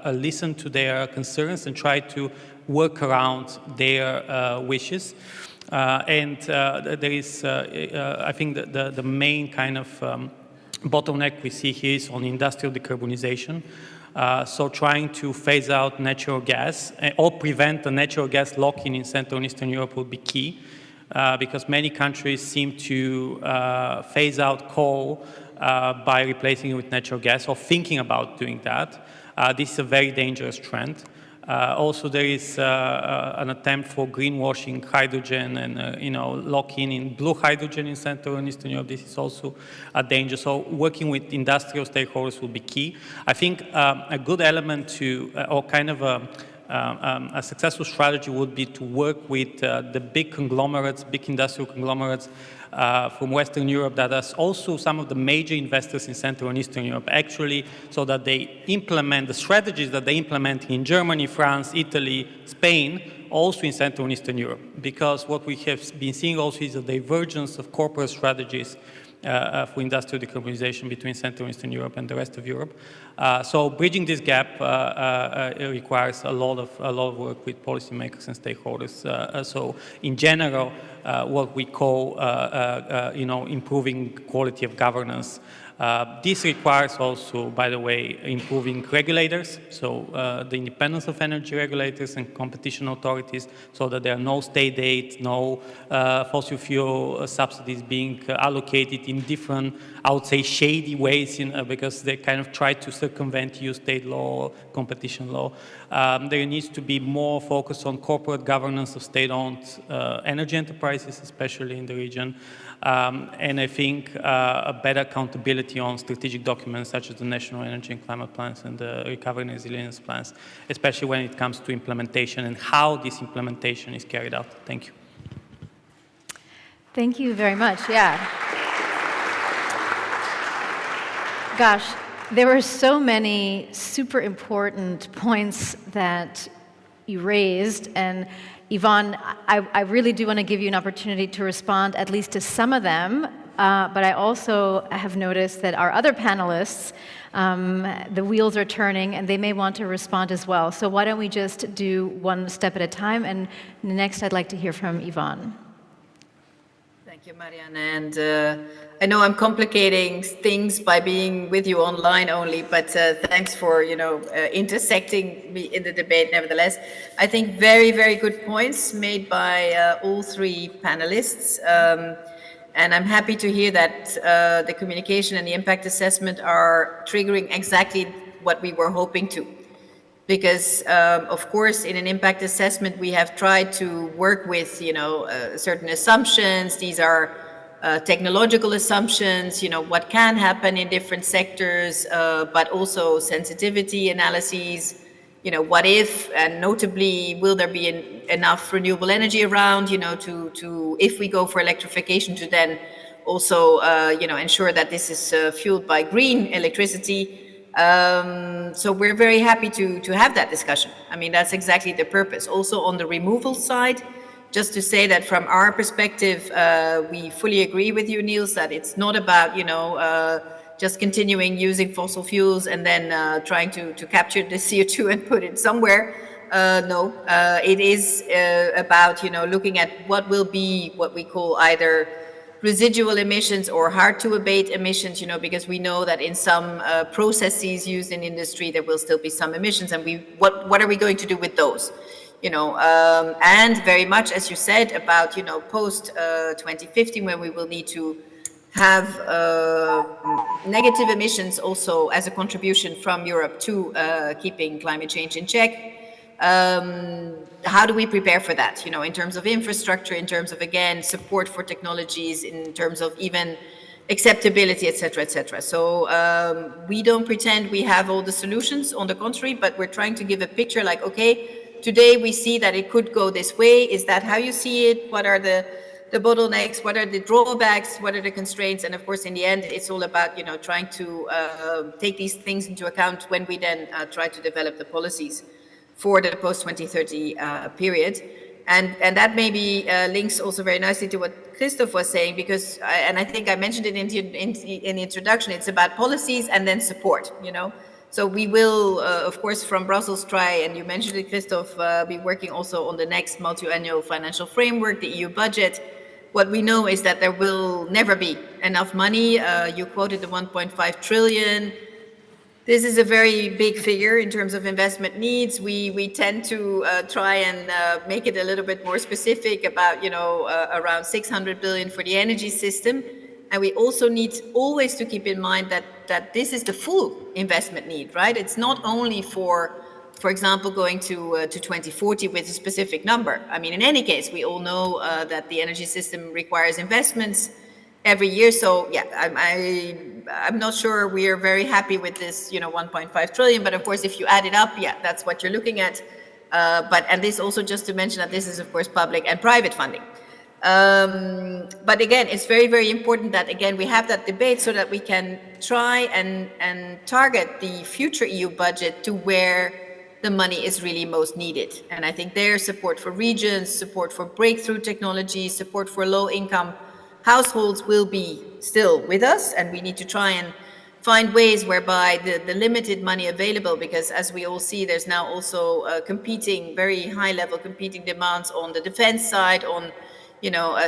listen to their concerns and try to work around their wishes. There is, I think, the main kind of bottleneck we see here is on industrial decarbonization. So trying to phase out natural gas or prevent the natural gas lock-in in Central and Eastern Europe will be key, because many countries seem to phase out coal by replacing it with natural gas or thinking about doing that. This is a very dangerous trend. Also, there is an attempt for greenwashing hydrogen and lock-in in blue hydrogen in Central and Eastern Europe. This is also a danger. So working with industrial stakeholders will be key. I think a good element to, or kind of a successful strategy would be to work with the big conglomerates, big industrial conglomerates from Western Europe that are also some of the major investors in Central and Eastern Europe, actually, so that they implement the strategies that they implement in Germany, France, Italy, Spain, also in Central and Eastern Europe. Because what we have been seeing also is a divergence of corporate strategies for industrial decarbonization between Central and Eastern Europe and the rest of Europe. So bridging this gap requires a lot of work with policymakers and stakeholders. So in general, what we call improving quality of governance. This requires also, by the way, improving regulators, so the independence of energy regulators and competition authorities, so that there are no state aid, no fossil fuel subsidies being allocated in different, I would say, shady ways, because they kind of try to circumvent EU state law, competition law. There needs to be more focus on corporate governance of state-owned energy enterprises, especially in the region. And I think a better accountability on strategic documents such as the National Energy and Climate Plans and the Recovery and Resilience Plans, especially when it comes to implementation and how this implementation is carried out. Thank you. Thank you very much. Yeah. Gosh, there were so many super important points that you raised, and Yvonne, I really do want to give you an opportunity to respond at least to some of them, but I also have noticed that our other panelists, the wheels are turning and they may want to respond as well. So why don't we just do one step at a time, and next I'd like to hear from Yvonne. Thank Thank you, Marianne. And I know I'm complicating things by being with you online only, but thanks for, intersecting me in the debate nevertheless. I think very, very good points made by all three panelists. And I'm happy to hear that the communication and the impact assessment are triggering exactly what we were hoping to. Because, of course, in an impact assessment, we have tried to work with, certain assumptions. These are technological assumptions, what can happen in different sectors, but also sensitivity analyses, what if, and notably, will there be enough renewable energy around, to if we go for electrification, to then also, ensure that this is fueled by green electricity. So we're very happy to have that discussion. I mean, that's exactly the purpose. Also on the removal side, just to say that from our perspective, we fully agree with you, Niels, that it's not about, just continuing using fossil fuels and then trying to capture the CO2 and put it somewhere. No, it is about, looking at what will be what we call either residual emissions or hard to abate emissions, because we know that in some processes used in industry, there will still be some emissions, and what are we going to do with those? And very much, as you said, about, post 2050, when we will need to have negative emissions also as a contribution from Europe to keeping climate change in check. How do we prepare for that, in terms of infrastructure, in terms of, again, support for technologies, in terms of even acceptability, et cetera, et cetera. So we don't pretend we have all the solutions, on the contrary, but we're trying to give a picture like, okay, today we see that it could go this way. Is that how you see it? What are the bottlenecks? What are the drawbacks? What are the constraints? And of course, in the end, it's all about, trying to take these things into account when we then try to develop the policies for the post-2030 period. And that maybe links also very nicely to what Christoph was saying, because, and I think I mentioned it in the introduction, it's about policies and then support, So we will, of course, from Brussels try, and you mentioned it, Christoph, be working also on the next multi-annual financial framework, the EU budget. What we know is that there will never be enough money. You quoted the 1.5 trillion. This is a very big figure in terms of investment needs. We tend to try and make it a little bit more specific about, around 600 billion for the energy system. And we also need always to keep in mind that this is the full investment need, right? It's not only for example, going to 2040 with a specific number. I mean, in any case, we all know that the energy system requires investments every year. So yeah, I'm not sure we are very happy with this, 1.5 trillion. But of course, if you add it up, yeah, that's what you're looking at. And this also just to mention that this is, of course, public and private funding. But again, it's very, very important that, again, we have that debate so that we can try and target the future EU budget to where the money is really most needed. And I think there's support for regions, support for breakthrough technologies, support for low-income households will be still with us, and we need to try and find ways whereby the limited money available, because as we all see, there's now also very high-level competing demands on the defense side, on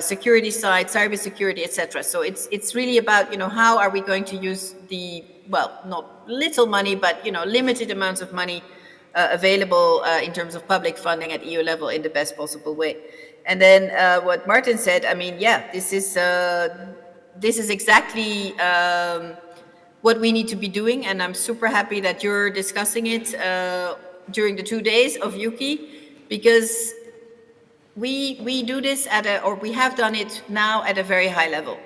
security side, cybersecurity, etc. So it's really about how are we going to use the not little money, but limited amounts of money available in terms of public funding at EU level in the best possible way. And then what Martin said, I mean, yeah, this is exactly what we need to be doing, and I'm super happy that you're discussing it during the 2 days of EUKI, because we do this we have done it now at a very high level.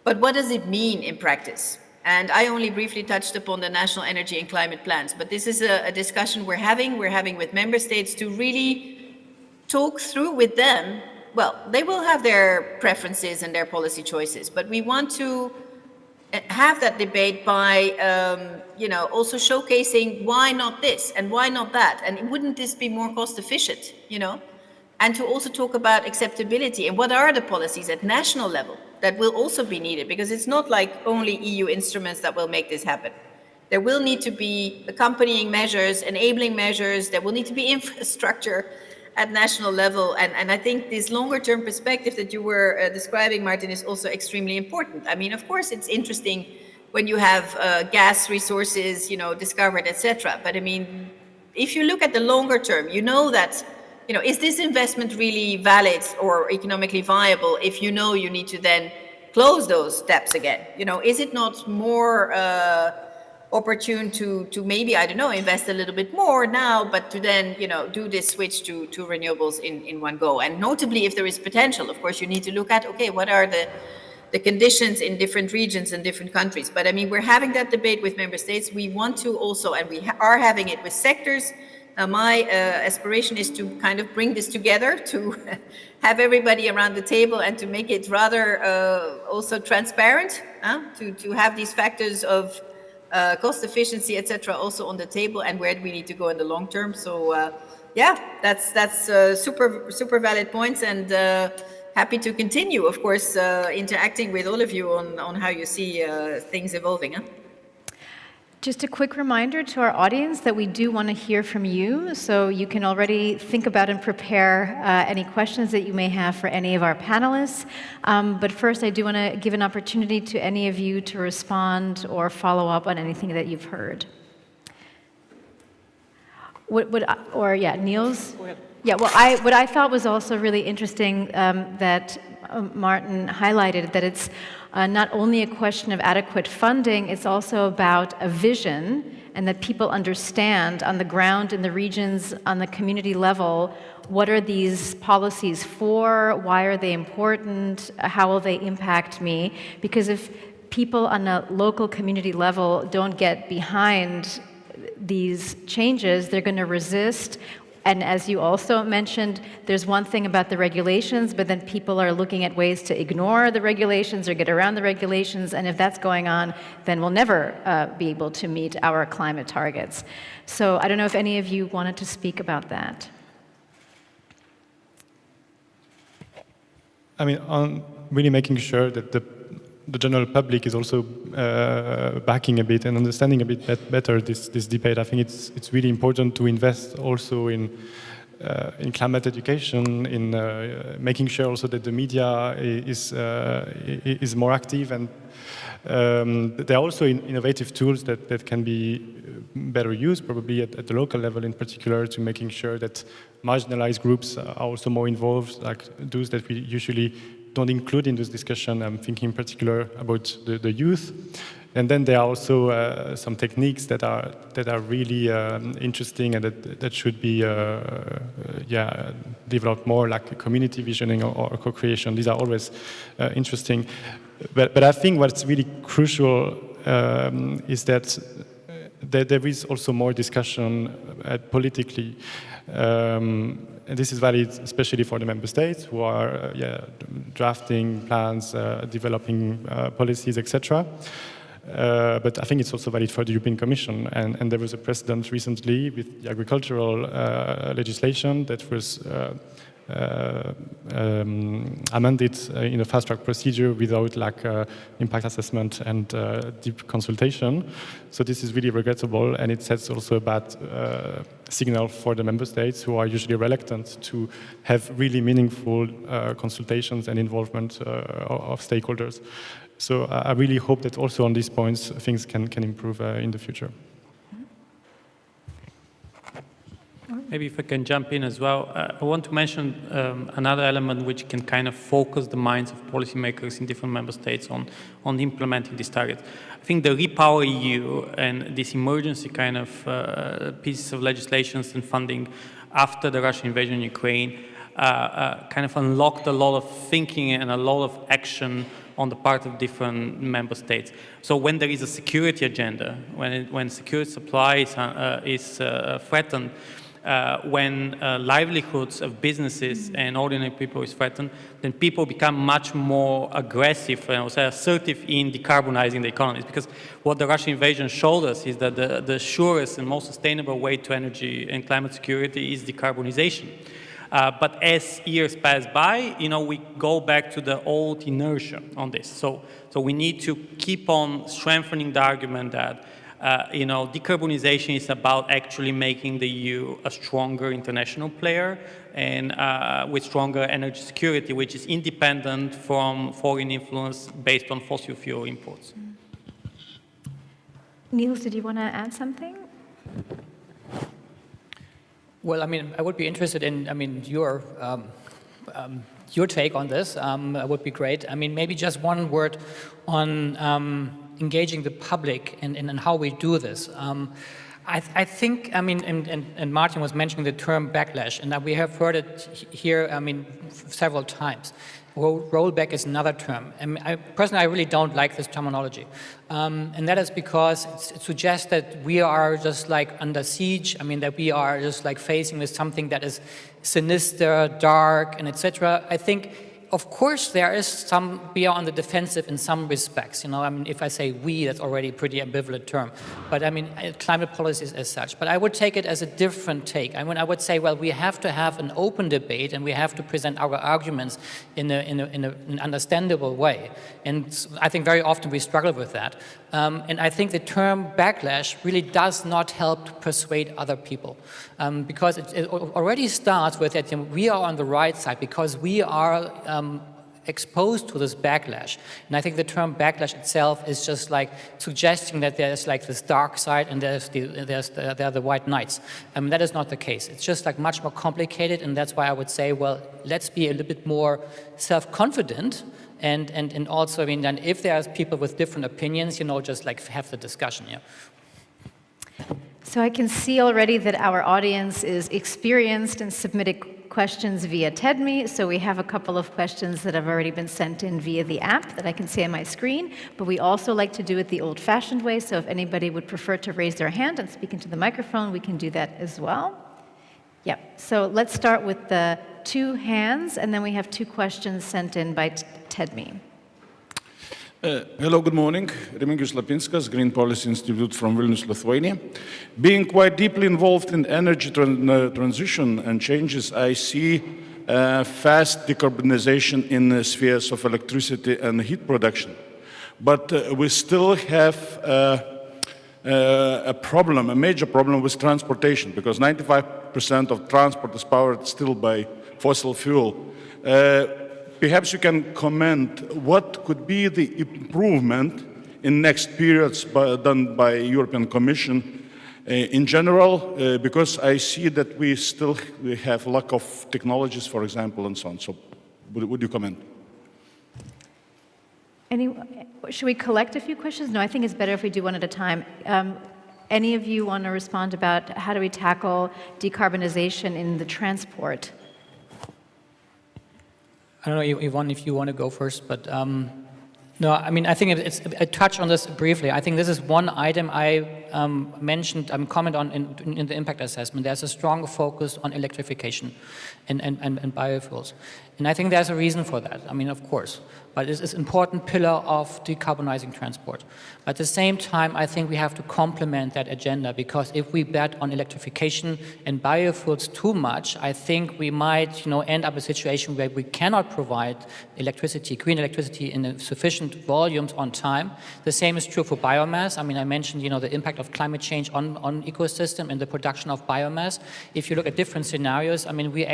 But what does it mean in practice? And I only briefly touched upon the national energy and climate plans, but this is a discussion we're having with member states to really talk through with them. Well, they will have their preferences and their policy choices, but we want to have that debate by, also showcasing why not this and why not that, and wouldn't this be more cost efficient, And to also talk about acceptability and what are the policies at national level that will also be needed, because it's not like only EU instruments that will make this happen. There will need to be accompanying measures, enabling measures, there will need to be infrastructure, at national level. And I think this longer term perspective that you were describing, Martin, is also extremely important. I mean, of course, it's interesting when you have gas resources, discovered, etc. But I mean, if you look at the longer term, you know that, is this investment really valid or economically viable if you need to then close those taps again? Is it not more opportune to maybe, I don't know, invest a little bit more now, but to then, do this switch to renewables in one go? And notably, if there is potential, of course, you need to look at, okay, what are the conditions in different regions and different countries? But I mean, we're having that debate with member states. We want to also, and we are having it with sectors. My aspiration is to kind of bring this together, to have everybody around the table and to make it rather also transparent, to have these factors of cost efficiency, etc., also on the table, and where do we need to go in the long term. So yeah, that's super valid points, and happy to continue, of course, interacting with all of you on how you see things evolving. Just a quick reminder to our audience that we do want to hear from you, so you can already think about and prepare any questions that you may have for any of our panelists. But first, I do want to give an opportunity to any of you to respond or follow up on anything that you've heard. Niels? Go ahead. Yeah, well, what I thought was also really interesting that Martin highlighted, that it's not only a question of adequate funding, it's also about a vision, and that people understand on the ground, in the regions, on the community level, what are these policies for, why are they important, how will they impact me? Because if people on a local community level don't get behind these changes, they're going to resist. And as you also mentioned, there's one thing about the regulations, but then people are looking at ways to ignore the regulations or get around the regulations, and if that's going on, then we'll never be able to meet our climate targets. So I don't know if any of you wanted to speak about that. I mean, on really making sure that the general public is also backing a bit and understanding a bit better this debate. I think it's really important to invest also in climate education, in making sure also that the media is more active, and there are also innovative tools that can be better used, probably at the local level in particular, to making sure that marginalized groups are also more involved, like those that we usually don't include in this discussion. I'm thinking in particular about the youth. And then there are also some techniques that are really interesting and that should be developed more, like community visioning or co-creation. These are always interesting. But I think what's really crucial is that there is also more discussion politically. And this is valid especially for the member states who are drafting plans, developing policies, etc. But I think it's also valid for the European Commission. And there was a precedent recently with the agricultural legislation that was amended in a fast-track procedure without impact assessment and deep consultation. So this is really regrettable, and it sets also a bad signal for the member states, who are usually reluctant to have really meaningful consultations and involvement of stakeholders. So I really hope that also on these points things can improve in the future. Maybe if I can jump in as well, I want to mention another element which can kind of focus the minds of policymakers in different member states on implementing these targets. I think the Repower EU and this emergency kind of pieces of legislations and funding after the Russian invasion in Ukraine kind of unlocked a lot of thinking and a lot of action on the part of different member states. So when there is a security agenda, when security supply is threatened, when livelihoods of businesses and ordinary people is threatened, then people become much more aggressive and also assertive in decarbonizing the economies. Because what the Russian invasion showed us is that the surest and most sustainable way to energy and climate security is decarbonization. But as years pass by, we go back to the old inertia on this. So we need to keep on strengthening the argument that you know, decarbonization is about actually making the EU a stronger international player and with stronger energy security, which is independent from foreign influence based on fossil fuel imports. Niels, did you want to add something? Well, I mean, I would be interested in, I mean, your take on this would be great. I mean, maybe just one word on engaging the public and how we do this. I think, I mean, and Martin was mentioning the term backlash, and we have heard it here, I mean, several times. Rollback is another term. And personally, I really don't like this terminology. And that is because it suggests that we are just like under siege. I mean, that we are just like facing with something that is sinister, dark, and etc. I think, of course, there is some, we are on the defensive in some respects. You know, I mean, if I say we, that's already a pretty ambivalent term. But I mean, climate policies as such. But I would take it as a different take. I mean, I would say, well, we have to have an open debate and we have to present our arguments in an understandable way. And I think very often we struggle with that. And I think the term backlash really does not help to persuade other people. Because it already starts with that we are on the right side because we are exposed to this backlash. And I think the term backlash itself is just like suggesting that there's like this dark side and there are the white knights. That is not the case. It's just like much more complicated, and that's why I would say, well, let's be a little bit more self-confident and also, I mean, then if there's people with different opinions, you know, just like have the discussion, yeah. So I can see already that our audience is experienced and submitted questions via TEDme. So we have a couple of questions that have already been sent in via the app that I can see on my screen. But we also like to do it the old-fashioned way. So if anybody would prefer to raise their hand and speak into the microphone, we can do that as well. Yep. So let's start with the two hands, and then we have two questions sent in by TEDme. Hello, good morning. Remigius Lapinskas, Green Policy Institute from Vilnius, Lithuania. Being quite deeply involved in energy transition and changes, I see fast decarbonization in the spheres of electricity and heat production. But we still have a problem, a major problem with transportation, because 95% of transport is powered still by fossil fuel. Perhaps you can comment what could be the improvement in next periods done by European Commission in general, because I see that we still have lack of technologies, for example, and so on. So would you comment? Should we collect a few questions? No, I think it's better if we do one at a time. Any of you want to respond about how do we tackle decarbonization in the transport? I don't know, Yvonne, if you want to go first, but no, I mean, I think I touched on this briefly. I think this is one item I mentioned, comment on in the impact assessment. There's a strong focus on electrification and biofuels. And I think there's a reason for that, I mean, of course. But it's an important pillar of decarbonizing transport. At the same time, I think we have to complement that agenda, because if we bet on electrification and biofuels too much, I think we might, you know, end up in a situation where we cannot provide electricity, green electricity, in sufficient volumes on time. The same is true for biomass. I mean, I mentioned, you know, the impact of climate change on ecosystem and the production of biomass. If you look at different scenarios, I mean, we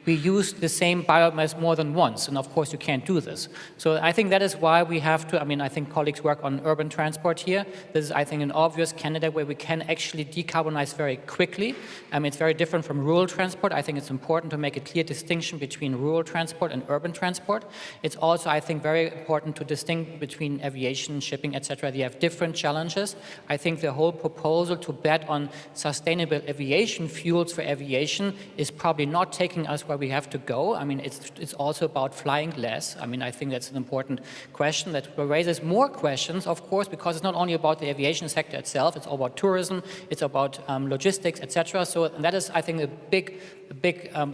use the same biomass more than once, and of course you can't do this. So I think that is why we have to, I mean, I think colleagues work on urban transport here. This is, I think, an obvious candidate where we can actually decarbonize very quickly. I mean, it's very different from rural transport. I think it's important to make a clear distinction between rural transport and urban transport. It's also, I think, very important to distinguish between aviation, shipping, etc. They have different challenges. I think the whole proposal to bet on sustainable aviation fuels for aviation is probably not taking us where we have to go. I mean, it's also about flying less. I mean, I think that's an important question that raises more questions, of course, because it's not only about the aviation sector itself, it's all about tourism, it's about logistics, etc. So that is, I think, a big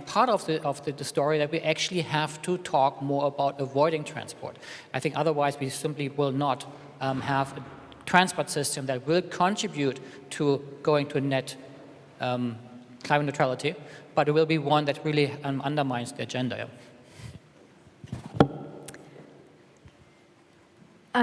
part of the story, that we actually have to talk more about avoiding transport. I think otherwise we simply will not have a transport system that will contribute to going to net climate neutrality, but it will be one that really undermines the agenda.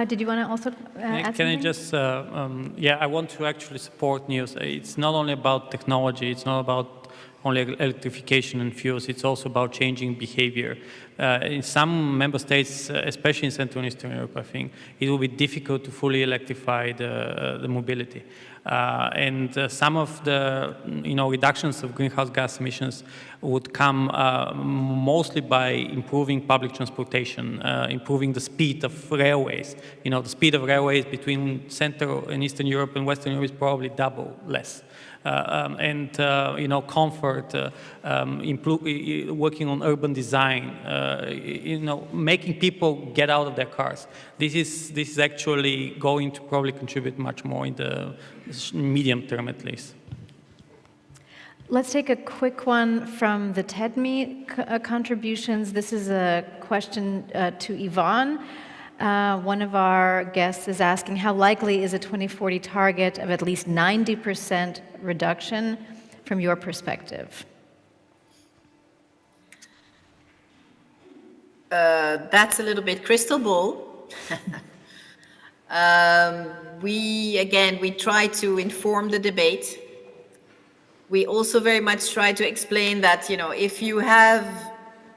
Did you want to also add Can I something? just, yeah, I want to actually support Niels. It's not only about technology, it's not about only electrification and fuels, it's also about changing behavior. In some member states, especially in Central and Eastern Europe, I think, it will be difficult to fully electrify the mobility. And some of the reductions of greenhouse gas emissions would come mostly by improving public transportation, improving the speed of railways. The speed of railways between Central and Eastern Europe and Western Europe is probably double less. Comfort, working on urban design, making people get out of their cars. This is actually going to probably contribute much more in the medium term, at least. Let's take a quick one from the TEDME contributions. This is a question to Yvonne. One of our guests is asking, how likely is a 2040 target of at least 90% reduction from your perspective? That's a little bit crystal ball. We try to inform the debate. We also very much try to explain that, if you have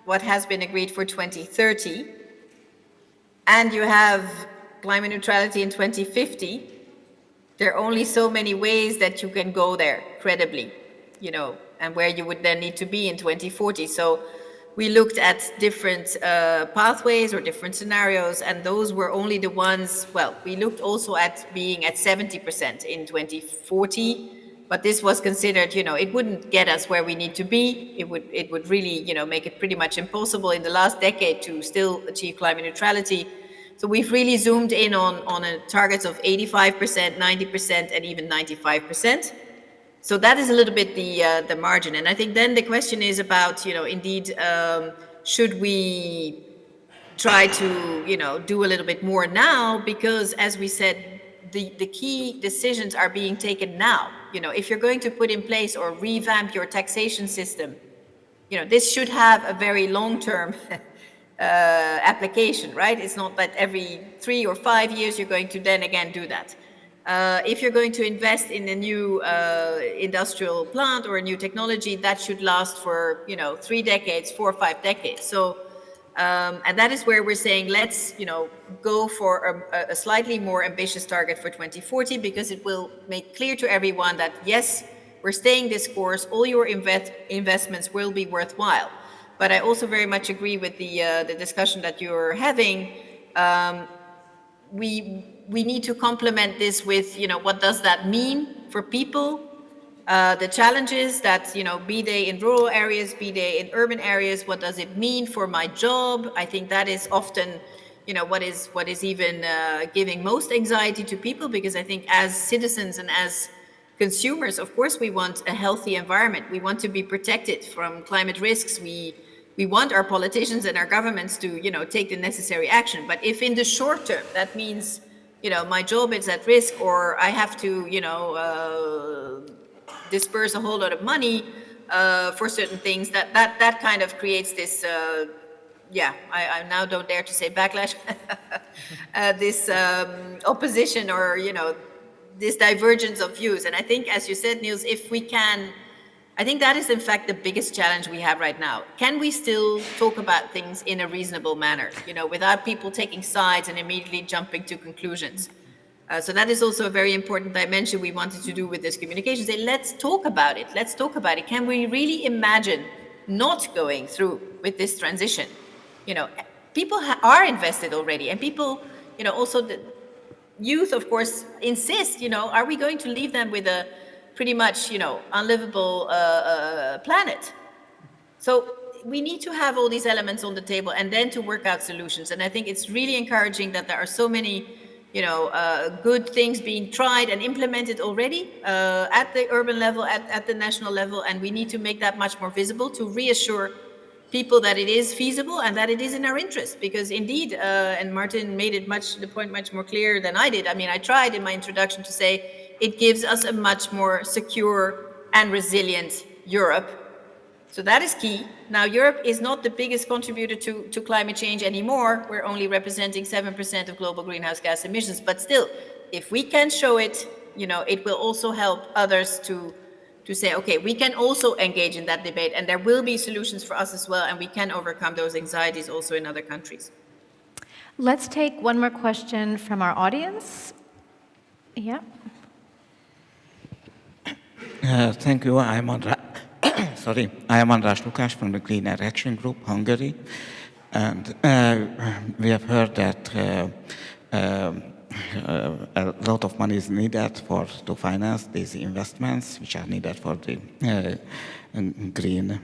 what has been agreed for 2030, and you have climate neutrality in 2050, there are only so many ways that you can go there credibly, and where you would then need to be in 2040. So we looked at different pathways or different scenarios, and those were only the ones, we looked also at being at 70% in 2040, but this was considered, it wouldn't get us where we need to be. It would really, make it pretty much impossible in the last decade to still achieve climate neutrality. So we've really zoomed in on a targets of 85%, 90%, and even 95%. So that is a little bit the margin. And I think then the question is about, indeed, should we try to, do a little bit more now? Because as we said, the key decisions are being taken now. If you're going to put in place or revamp your taxation system, this should have a very long-term application, right? It's not that every 3 or 5 years you're going to then again do that. If you're going to invest in a new industrial plant or a new technology, that should last for 3 decades, 4 or 5 decades. So, and that is where we're saying let's go for a slightly more ambitious target for 2040, because it will make clear to everyone that yes, we're staying this course. All your investments will be worthwhile. But I also very much agree with the discussion that you're having. We need to complement this with, what does that mean for people? The challenges that, be they in rural areas, be they in urban areas, what does it mean for my job? I think that is often, what is even giving most anxiety to people, because I think as citizens and as consumers, of course, we want a healthy environment. We want to be protected from climate risks. We want our politicians and our governments to, take the necessary action. But if in the short term, that means, my job is at risk, or I have to, disperse a whole lot of money for certain things, that kind of creates this, I now don't dare to say backlash, this opposition or, this divergence of views. And I think, as you said, Niels, if we can, I think that is in fact the biggest challenge we have right now. Can we still talk about things in a reasonable manner, without people taking sides and immediately jumping to conclusions? So that is also a very important dimension we wanted to do with this communication. Say, let's talk about it. Let's talk about it. Can we really imagine not going through with this transition? People are invested already, and people, also the youth, of course, insist, are we going to leave them with a pretty much, unlivable planet? So we need to have all these elements on the table and then to work out solutions. And I think it's really encouraging that there are so many good things being tried and implemented already at the urban level, at the national level, and we need to make that much more visible to reassure people that it is feasible and that it is in our interest. Because indeed, and Martin made it the point much more clear than I did. I mean, I tried in my introduction to say it gives us a much more secure and resilient Europe So that is key. Now, Europe is not the biggest contributor to climate change anymore. We're only representing 7% of global greenhouse gas emissions. But still, if we can show it, it will also help others to say, okay, we can also engage in that debate, and there will be solutions for us as well, and we can overcome those anxieties also in other countries. Let's take one more question from our audience. Yeah. Thank you. I am András Lukács from the Green Action Group, Hungary. And we have heard that a lot of money is needed to finance these investments, which are needed for the green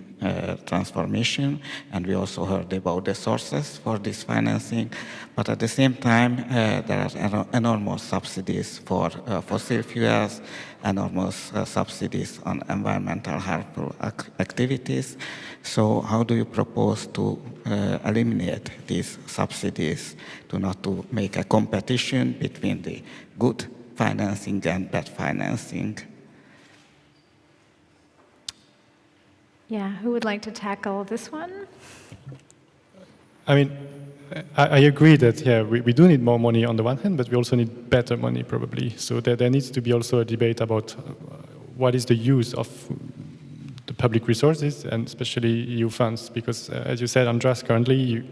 transformation. And we also heard about the sources for this financing. But at the same time, there are enormous subsidies for fossil fuels, enormous subsidies on environmental harmful activities. So how do you propose to eliminate these subsidies not to make a competition between the good financing and bad financing? Yeah, who would like to tackle this one? I mean, I agree that, yeah, we do need more money on the one hand, but we also need better money probably. So there needs to be also a debate about what is the use of the public resources and especially EU funds, because as you said, András, currently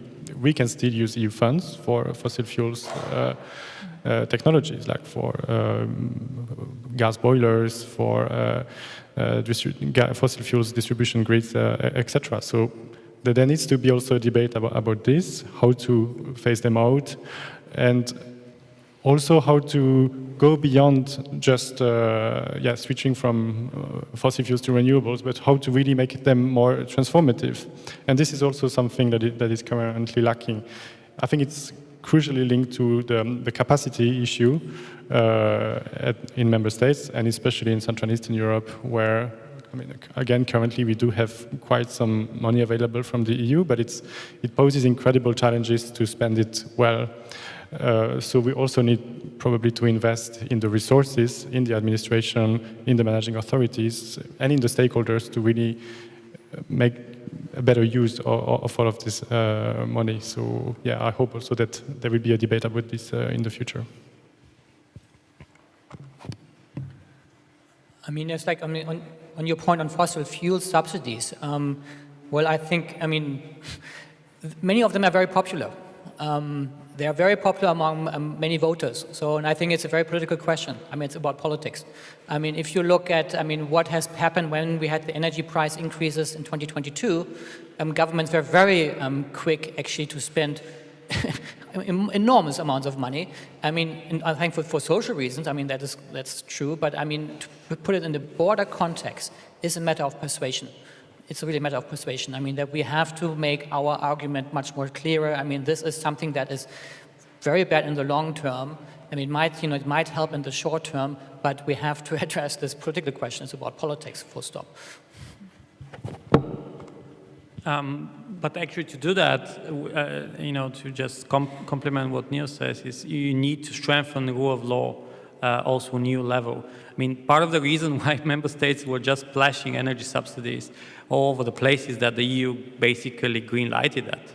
we can still use EU funds for fossil fuels technologies, like for gas boilers, for fossil fuels distribution grids, etc. So there needs to be also a debate about this, how to phase them out, and also how to go beyond just switching from fossil fuels to renewables, but how to really make them more transformative. And this is also something that is currently lacking. I think it's crucially linked to the capacity issue in member states, and especially in Central and Eastern Europe, where, I mean, again, currently we do have quite some money available from the EU, but it poses incredible challenges to spend it well. So we also need probably to invest in the resources, in the administration, in the managing authorities, and in the stakeholders to really make a better use of all of this money. So yeah, I hope also that there will be a debate about this in the future. I mean, it's like, I mean, on your point on fossil fuel subsidies, well, I think, I mean, many of them are very popular. They are very popular among many voters. So, and I think it's a very political question. I mean, it's about politics. I mean, if you look at, I mean, what has happened when we had the energy price increases in 2022, governments were very quick actually to spend enormous amounts of money. I mean, and I think for social reasons, I mean, that's true. But I mean, to put it in the broader context is a matter of persuasion. It's really a matter of persuasion. I mean, that we have to make our argument much more clearer. I mean, this is something that is very bad in the long term. I mean, it might help in the short term, but we have to address this political question. It's about politics, full stop. But actually, to do that, to just complement what Neil says, is you need to strengthen the rule of law also a new level. I mean, part of the reason why member states were just splashing energy subsidies all over the place is that the EU basically green-lighted that.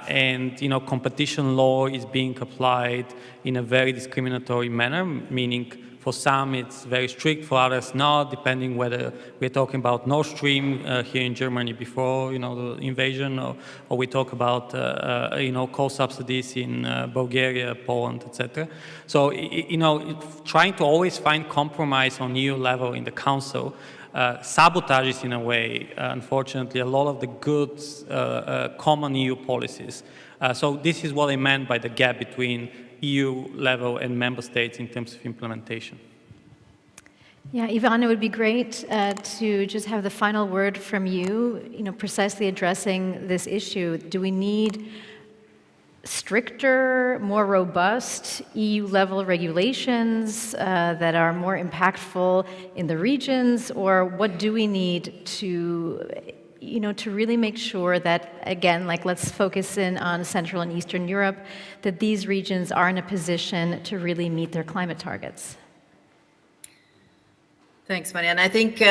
And, competition law is being applied in a very discriminatory manner, meaning for some it's very strict, for others not, depending whether we're talking about Nord Stream here in Germany before, the invasion, or we talk about, coal subsidies in Bulgaria, Poland, etc. So, trying to always find compromise on EU level in the Council sabotages, in a way, unfortunately, a lot of the good common EU policies. So this is what I meant by the gap between EU level and member states in terms of implementation. Yeah, Ivan, it would be great to just have the final word from you, precisely addressing this issue. Do we need stricter, more robust EU-level regulations that are more impactful in the regions, or what do we need to really make sure that, again, let's focus in on Central and Eastern Europe, that these regions are in a position to really meet their climate targets? Thanks, Maria. And I think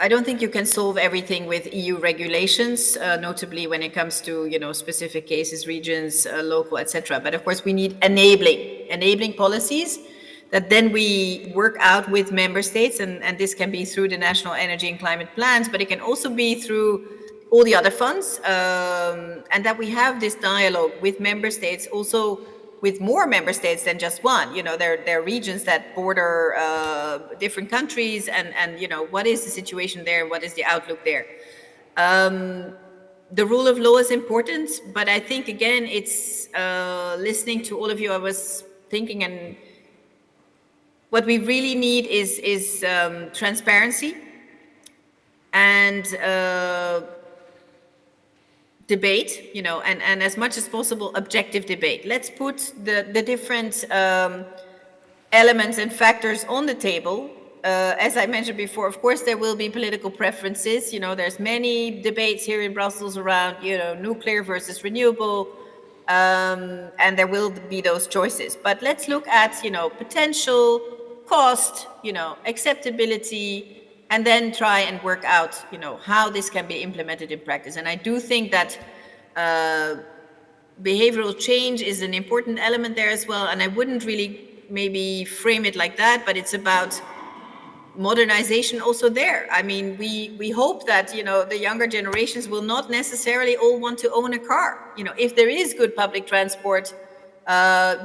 I don't think you can solve everything with EU regulations, notably when it comes to, you know, specific cases, regions, local, etc. But of course, we need enabling policies that then we work out with member states, and this can be through the national energy and climate plans, but it can also be through all the other funds, and that we have this dialogue with member states, also with more member states than just one. You know, there are regions that border different countries, and you know, what is the situation there, what is the outlook there. The rule of law is important, but I think again, it's listening to all of you, I was thinking, and what we really need is transparency and debate, you know, and as much as possible, objective debate. Let's put the different elements and factors on the table. As I mentioned before, of course, there will be political preferences. You know, there's many debates here in Brussels around, you know, nuclear versus renewable, and there will be those choices. But let's look at, you know, potential, cost, you know, acceptability, and then try and work out, you know, how this can be implemented in practice. And I do think that behavioral change is an important element there as well. And I wouldn't really maybe frame it like that, but it's about modernization also there. I mean, we hope that, you know, the younger generations will not necessarily all want to own a car. You know, if there is good public transport,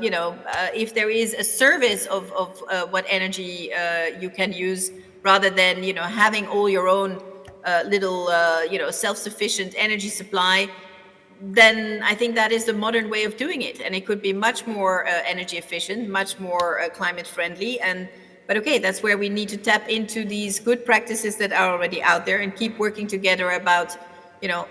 you know, if there is a service of what energy you can use, rather than, you know, having all your own little, you know, self-sufficient energy supply, then I think that is the modern way of doing it. And it could be much more energy efficient, much more climate friendly. But okay, that's where we need to tap into these good practices that are already out there and keep working together about, you know,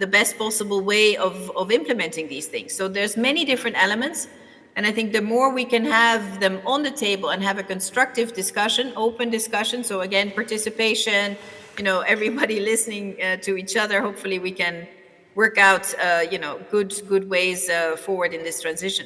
the best possible way of implementing these things. So there's many different elements. And I think the more we can have them on the table and have a constructive discussion, open discussion, so again, participation, you know, everybody listening to each other, hopefully we can work out, you know, good ways forward in this transition.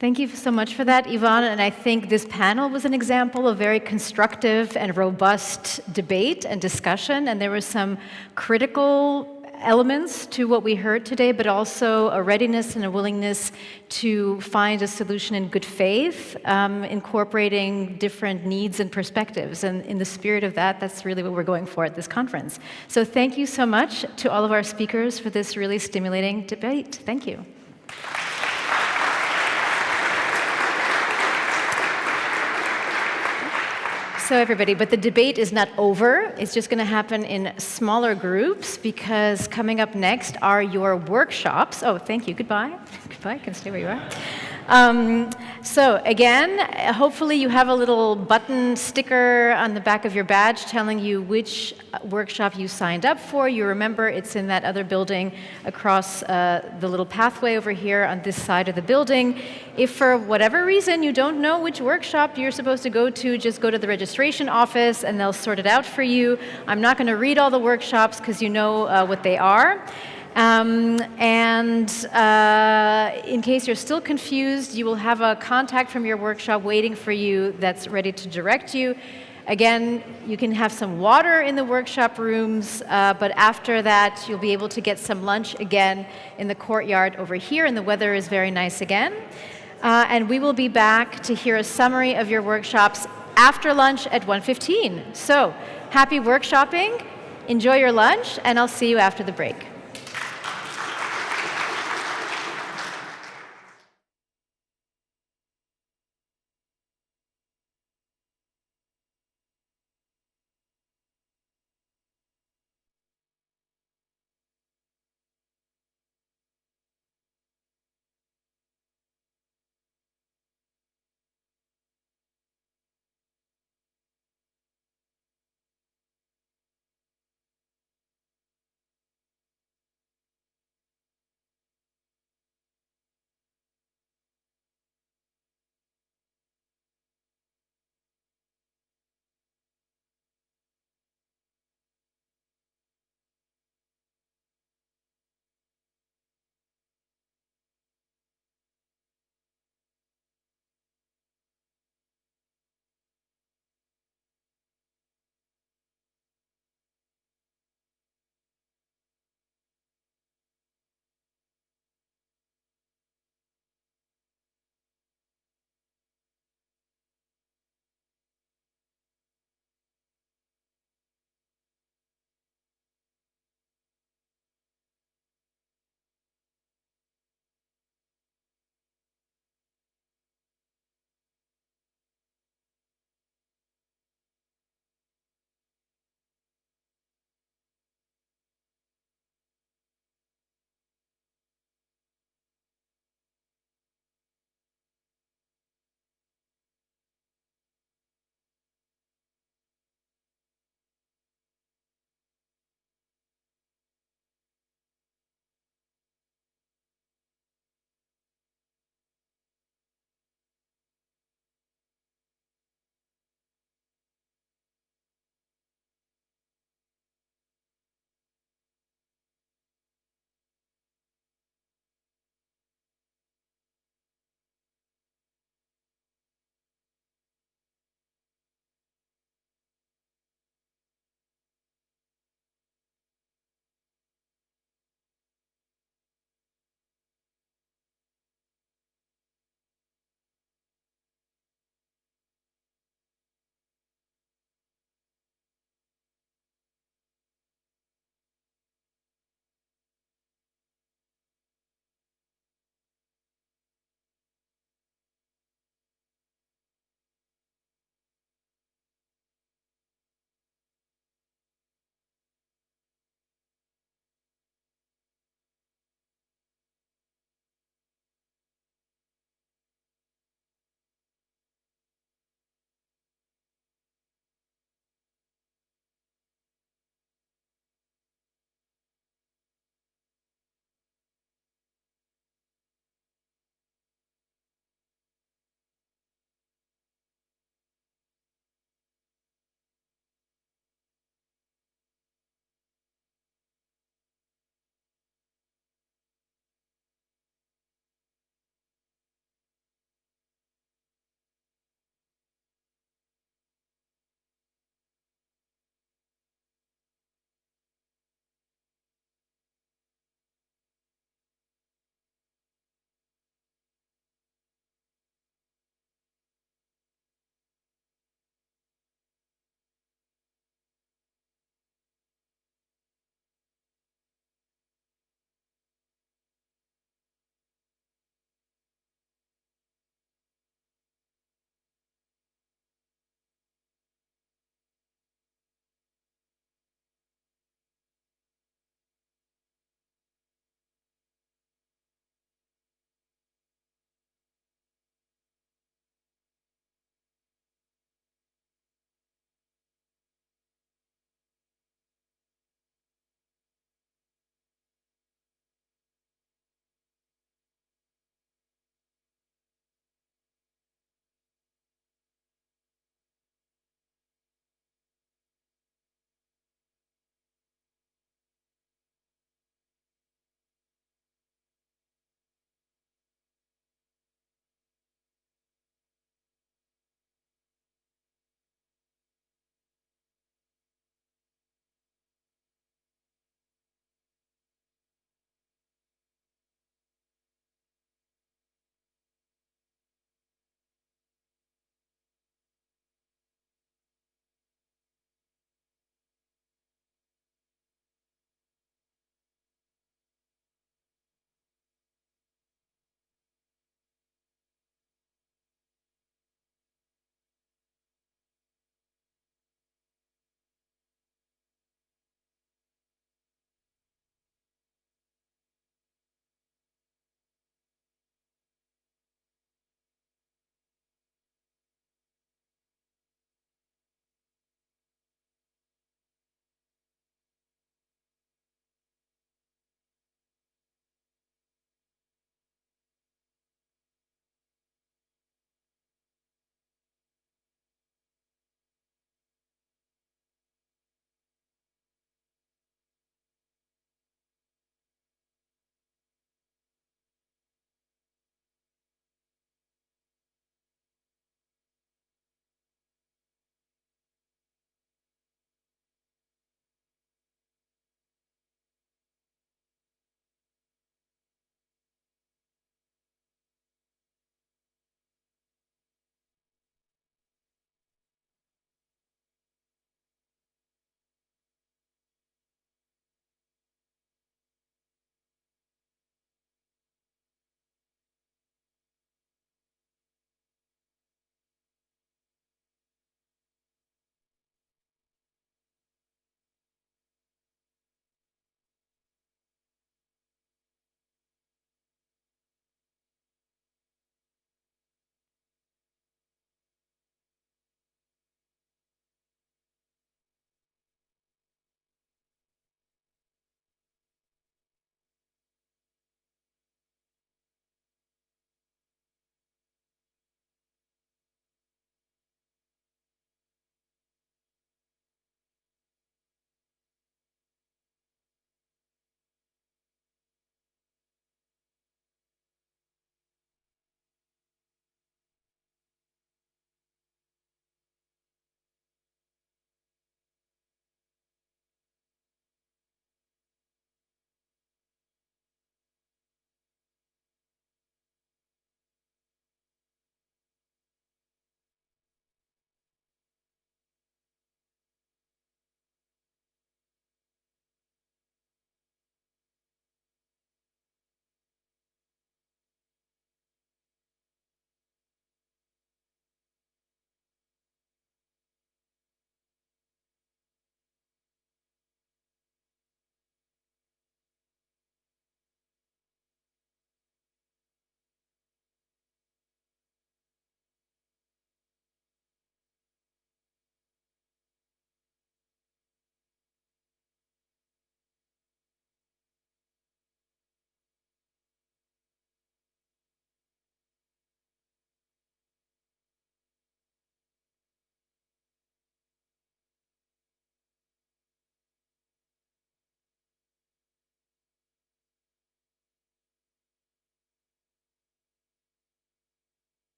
Thank you so much for that, Yvonne. And I think this panel was an example of very constructive and robust debate and discussion. And there were some critical elements to what we heard today, but also a readiness and a willingness to find a solution in good faith, incorporating different needs and perspectives. And in the spirit of that, that's really what we're going for at this conference. So thank you so much to all of our speakers for this really stimulating debate. Thank you. So everybody, but the debate is not over. It's just going to happen in smaller groups, because coming up next are your workshops. Oh, thank you. Goodbye. Goodbye. You can stay where you are. So again, hopefully you have a little button sticker on the back of your badge telling you which workshop you signed up for. You remember it's in that other building across the little pathway over here on this side of the building. If for whatever reason you don't know which workshop you're supposed to go to, just go to the registration office and they'll sort it out for you. I'm not going to read all the workshops because you know what they are. In case you're still confused, you will have a contact from your workshop waiting for you that's ready to direct you. Again, you can have some water in the workshop rooms, but after that, you'll be able to get some lunch again in the courtyard over here, and the weather is very nice again. And we will be back to hear a summary of your workshops after lunch at 1:15. So, happy workshopping, enjoy your lunch, and I'll see you after the break.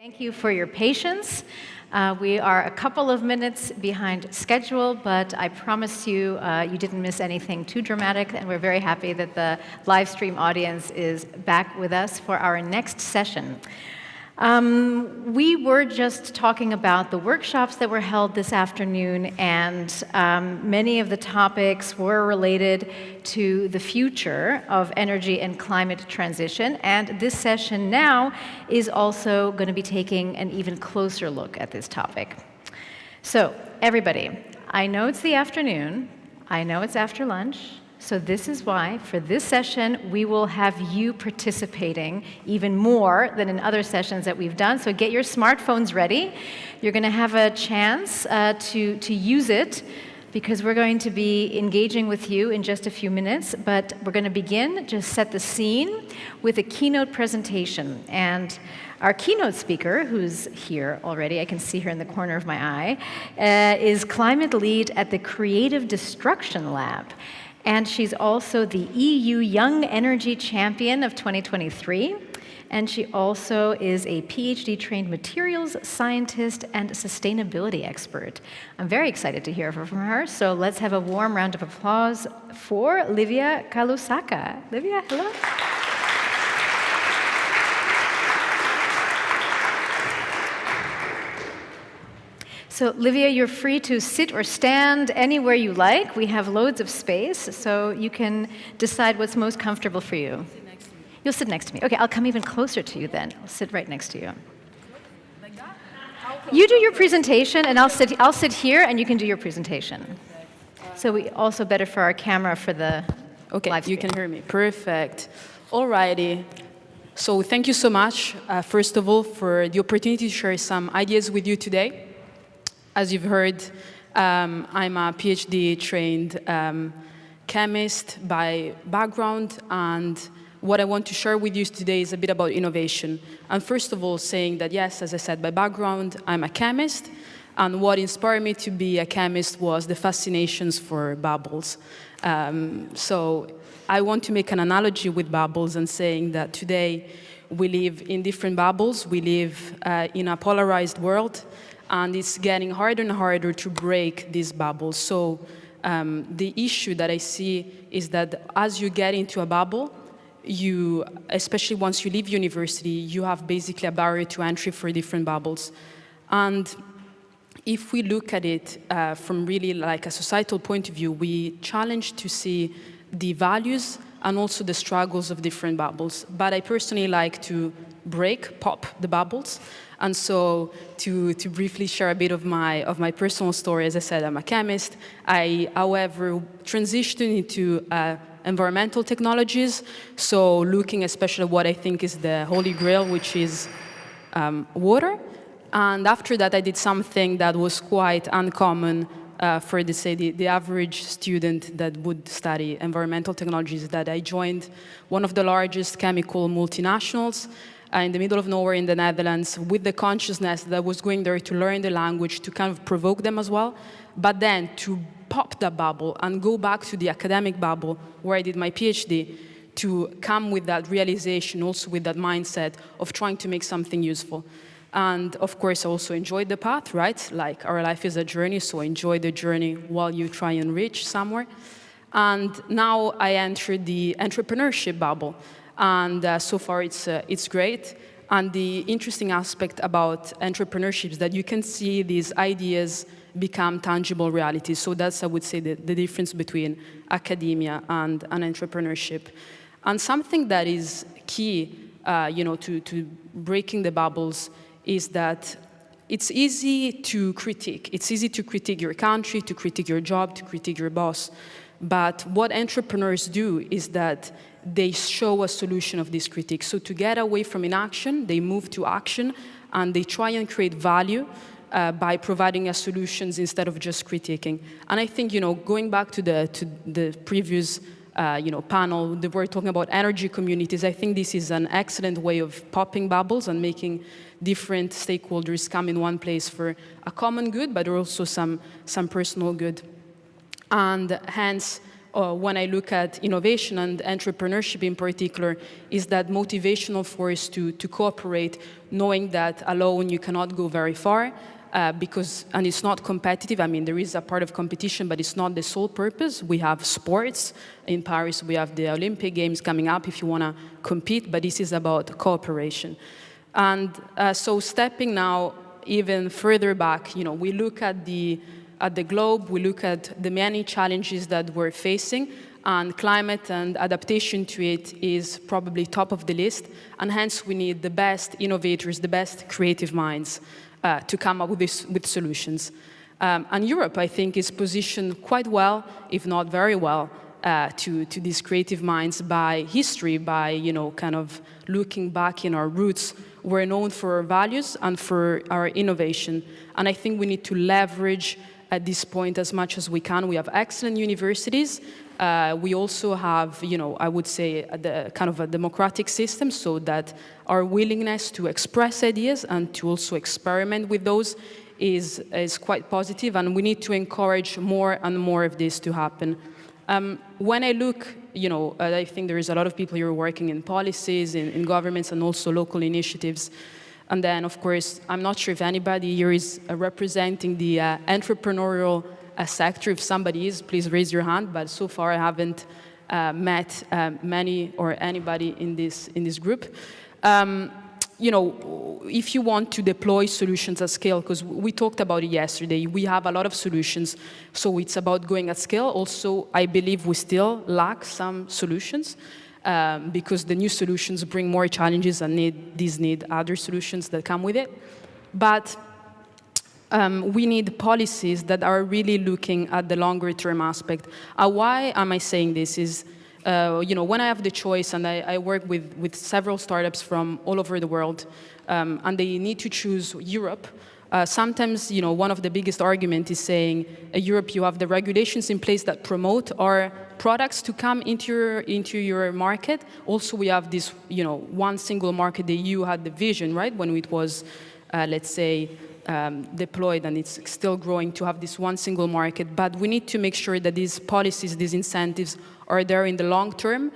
Thank you for your patience. We are a couple of minutes behind schedule, but I promise you, you didn't miss anything too dramatic, and we're very happy that the live stream audience is back with us for our next session. We were just talking about the workshops that were held this afternoon, and many of the topics were related to the future of energy and climate transition, and this session now is also going to be taking an even closer look at this topic. So, everybody, I know it's the afternoon, I know it's after lunch, so this is why, for this session, we will have you participating even more than in other sessions that we've done. So get your smartphones ready. You're going to have a chance to use it, because we're going to be engaging with you in just a few minutes. But we're going to begin, just set the scene, with a keynote presentation. And our keynote speaker, who's here already, I can see her in the corner of my eye, is climate lead at the Creative Destruction Lab. And she's also the EU Young Energy Champion of 2023. And she also is a PhD-trained materials scientist and sustainability expert. I'm very excited to hear from her, so let's have a warm round of applause for Livia Kalusaka. Livia, hello. So, Livia, you're free to sit or stand anywhere you like. We have loads of space, so you can decide what's most comfortable for you. Sit next to me. You'll sit next to me. Okay, I'll come even closer to you then. I'll sit right next to you. Like that? You do your presentation, and I'll sit here, and you can do your presentation. So we also better for our camera for the live stream. You can hear me. Perfect. Alrighty. So thank you so much, first of all, for the opportunity to share some ideas with you today. As you've heard, I'm a PhD-trained chemist by background, and what I want to share with you today is a bit about innovation. And first of all, saying that yes, as I said, by background, I'm a chemist, and what inspired me to be a chemist was the fascinations for bubbles. So I want to make an analogy with bubbles and saying that today we live in different bubbles, we live in a polarized world, and it's getting harder and harder to break these bubbles. So the issue that I see is that as you get into a bubble, you, especially once you leave university, you have basically a barrier to entry for different bubbles. And if we look at it from really like a societal point of view, we challenge to see the values and also the struggles of different bubbles. But I personally like to pop the bubbles. And so to briefly share a bit of my personal story, as I said, I'm a chemist. I, however, transitioned into environmental technologies, so looking especially at what I think is the holy grail, which is water. And after that, I did something that was quite uncommon for the average student that would study environmental technologies, that I joined one of the largest chemical multinationals in the middle of nowhere in the Netherlands, with the consciousness that I was going there to learn the language, to kind of provoke them as well, but then to pop that bubble and go back to the academic bubble where I did my PhD, to come with that realization, also with that mindset of trying to make something useful. And of course, I also enjoyed the path, right? Like, our life is a journey, so enjoy the journey while you try and reach somewhere. And now I entered the entrepreneurship bubble. And so far, it's great. And the interesting aspect about entrepreneurship is that you can see these ideas become tangible realities. So that's, I would say, the difference between academia and entrepreneurship. And something that is key, to breaking the bubbles is that it's easy to critique. It's easy to critique your country, to critique your job, to critique your boss. But what entrepreneurs do is that they show a solution of this critique. So to get away from inaction, they move to action, and they try and create value by providing us solutions instead of just critiquing. And I think, going back to the previous panel, they were talking about energy communities. I think this is an excellent way of popping bubbles and making different stakeholders come in one place for a common good, but also some personal good. And hence, when I look at innovation and entrepreneurship in particular, is that motivational force to cooperate, knowing that alone you cannot go very far, and it's not competitive. I mean, there is a part of competition, but it's not the sole purpose. We have sports. In Paris, we have the Olympic Games coming up if you want to compete, but this is about cooperation. And so stepping now even further back, we look at the globe, we look at the many challenges that we're facing, and climate and adaptation to it is probably top of the list, and hence we need the best innovators, the best creative minds to come up with solutions. And Europe, I think, is positioned quite well, if not very well, to these creative minds by history, by kind of looking back in our roots. We're known for our values and for our innovation, and I think we need to leverage at this point as much as we can. We have excellent universities. We also have, I would say, the kind of a democratic system, so that our willingness to express ideas and to also experiment with those is quite positive, and we need to encourage more and more of this to happen. When I look, I think there is a lot of people here working in policies, in governments, and also local initiatives. And then, of course, I'm not sure if anybody here is representing the entrepreneurial sector. If somebody is, please raise your hand. But so far, I haven't met many or anybody in this group. If you want to deploy solutions at scale, because we talked about it yesterday, we have a lot of solutions, so it's about going at scale. Also, I believe we still lack some solutions. Because the new solutions bring more challenges and need other solutions that come with it. But we need policies that are really looking at the longer term aspect. Why am I saying this is, when I have the choice, and I work with several startups from all over the world, and they need to choose Europe, sometimes, one of the biggest arguments is saying, Europe, you have the regulations in place that promote our products to come into your market. Also, we have this, one single market. The EU had the vision, right, when it was, let's say, deployed, and it's still growing, to have this one single market. But we need to make sure that these policies, these incentives are there in the long term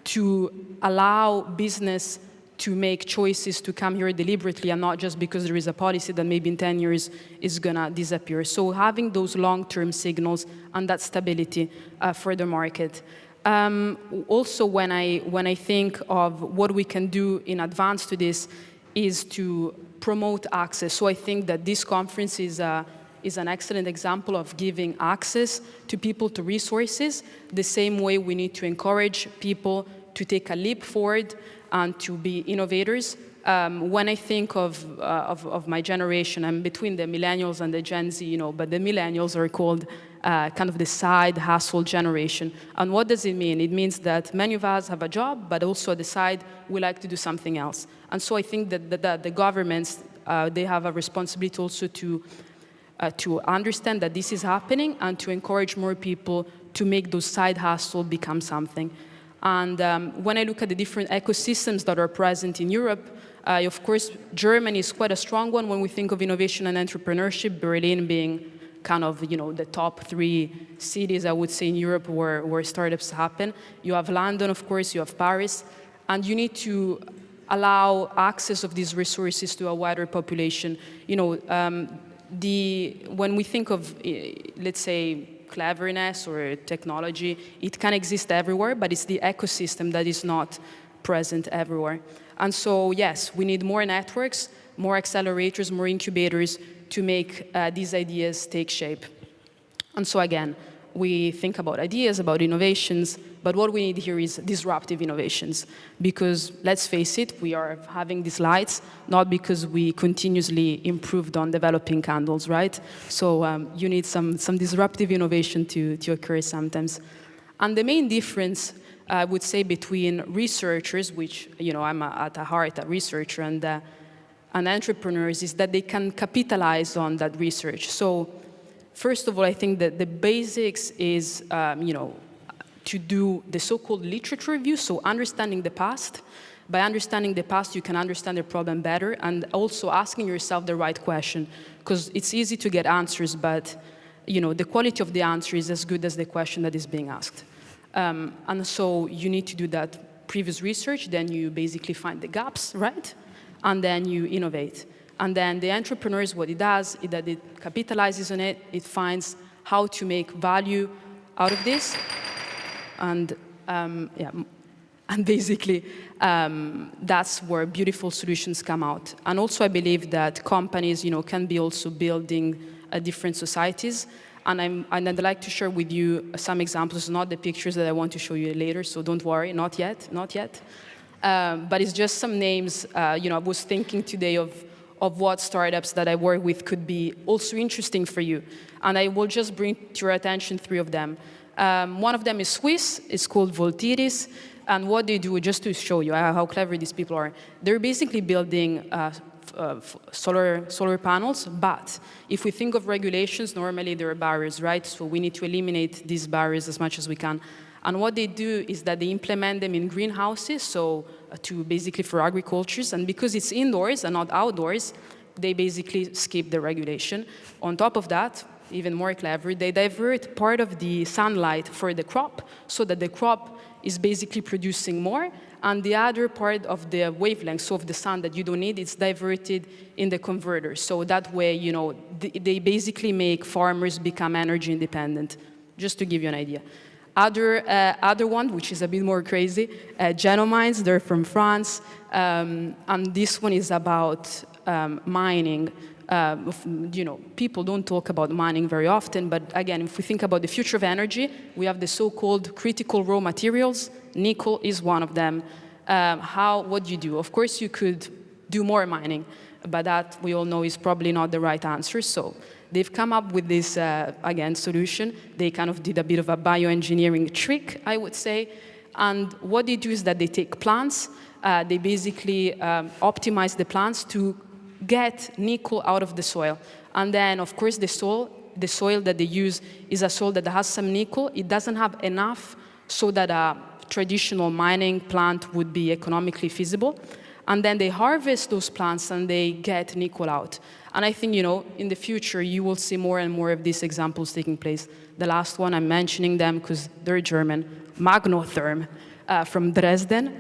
to allow business to make choices to come here deliberately, and not just because there is a policy that maybe in 10 years is going to disappear. So having those long-term signals and that stability for the market. Also, when I think of what we can do in advance to this, is to promote access. So I think that this conference is an excellent example of giving access to people to resources, the same way we need to encourage people to take a leap forward and to be innovators. When I think of my generation, I'm between the millennials and the Gen Z, but the millennials are called kind of the side hustle generation. And what does it mean? It means that many of us have a job, but also at the side, we like to do something else. And so I think that the governments, they have a responsibility also to understand that this is happening and to encourage more people to make those side hustles become something. And when I look at the different ecosystems that are present in Europe, of course, Germany is quite a strong one when we think of innovation and entrepreneurship, Berlin being kind of, the top 3 cities, I would say, in Europe where startups happen. You have London, of course, you have Paris, and you need to allow access of these resources to a wider population. When we think of, let's say, cleverness or technology, it can exist everywhere, but it's the ecosystem that is not present everywhere. And so, yes, we need more networks, more accelerators, more incubators to make these ideas take shape. And so, again, we think about ideas, about innovations, but what we need here is disruptive innovations. Because, let's face it, we are having these lights, not because we continuously improved on developing candles, right? So you need some disruptive innovation to occur sometimes. And the main difference, I would say, between researchers, which, I'm at the heart a researcher, and entrepreneurs, is that they can capitalize on that research. So, first of all, I think that the basics is, to do the so-called literature review, so understanding the past. By understanding the past, you can understand the problem better, and also asking yourself the right question, because it's easy to get answers, but the quality of the answer is as good as the question that is being asked. And so you need to do that previous research, then you basically find the gaps, right? And then you innovate. And then the entrepreneurs, what it does is that it capitalizes on it, it finds how to make value out of this, and and basically that's where beautiful solutions come out. And also I believe that companies, can be also building different societies. And I'd like to share with you some examples, not the pictures that I want to show you later, so don't worry, not yet. But it's just some names, I was thinking today of what startups that I work with could be also interesting for you. And I will just bring to your attention 3 of them. One of them is Swiss, it's called Voltiris. And what they do, just to show you how clever these people are, they're basically building solar panels, but if we think of regulations, normally there are barriers, right? So we need to eliminate these barriers as much as we can. And what they do is that they implement them in greenhouses, so basically for agricultures, and because it's indoors and not outdoors, they basically skip the regulation. On top of that, even more clever, they divert part of the sunlight for the crop, so that the crop is basically producing more, and the other part of the wavelength, so of the sun that you don't need, it's diverted in the converter. So that way, they basically make farmers become energy independent, just to give you an idea. Other one, which is a bit more crazy, Genomines, they're from France, and this one is about mining. People don't talk about mining very often, but again, if we think about the future of energy, we have the so-called critical raw materials. Nickel is one of them. What do you do? Of course, you could do more mining, but that we all know is probably not the right answer. So they've come up with this, again, solution. They kind of did a bit of a bioengineering trick, I would say. And what they do is that they take plants, they basically optimize the plants to get nickel out of the soil. And then, of course, the soil that they use is a soil that has some nickel. It doesn't have enough so that a traditional mining plant would be economically feasible. And then they harvest those plants and they get nickel out. And I think, in the future, you will see more and more of these examples taking place. The last one, I'm mentioning them because they're German, Magnotherm from Dresden.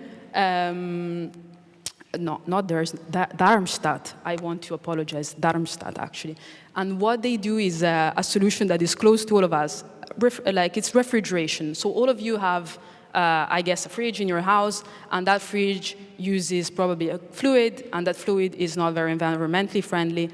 No, not Darmstadt. I want to apologize, Darmstadt, actually. And what they do is a solution that is close to all of us. It's refrigeration. So all of you have, I guess, a fridge in your house, and that fridge uses probably a fluid, and that fluid is not very environmentally friendly.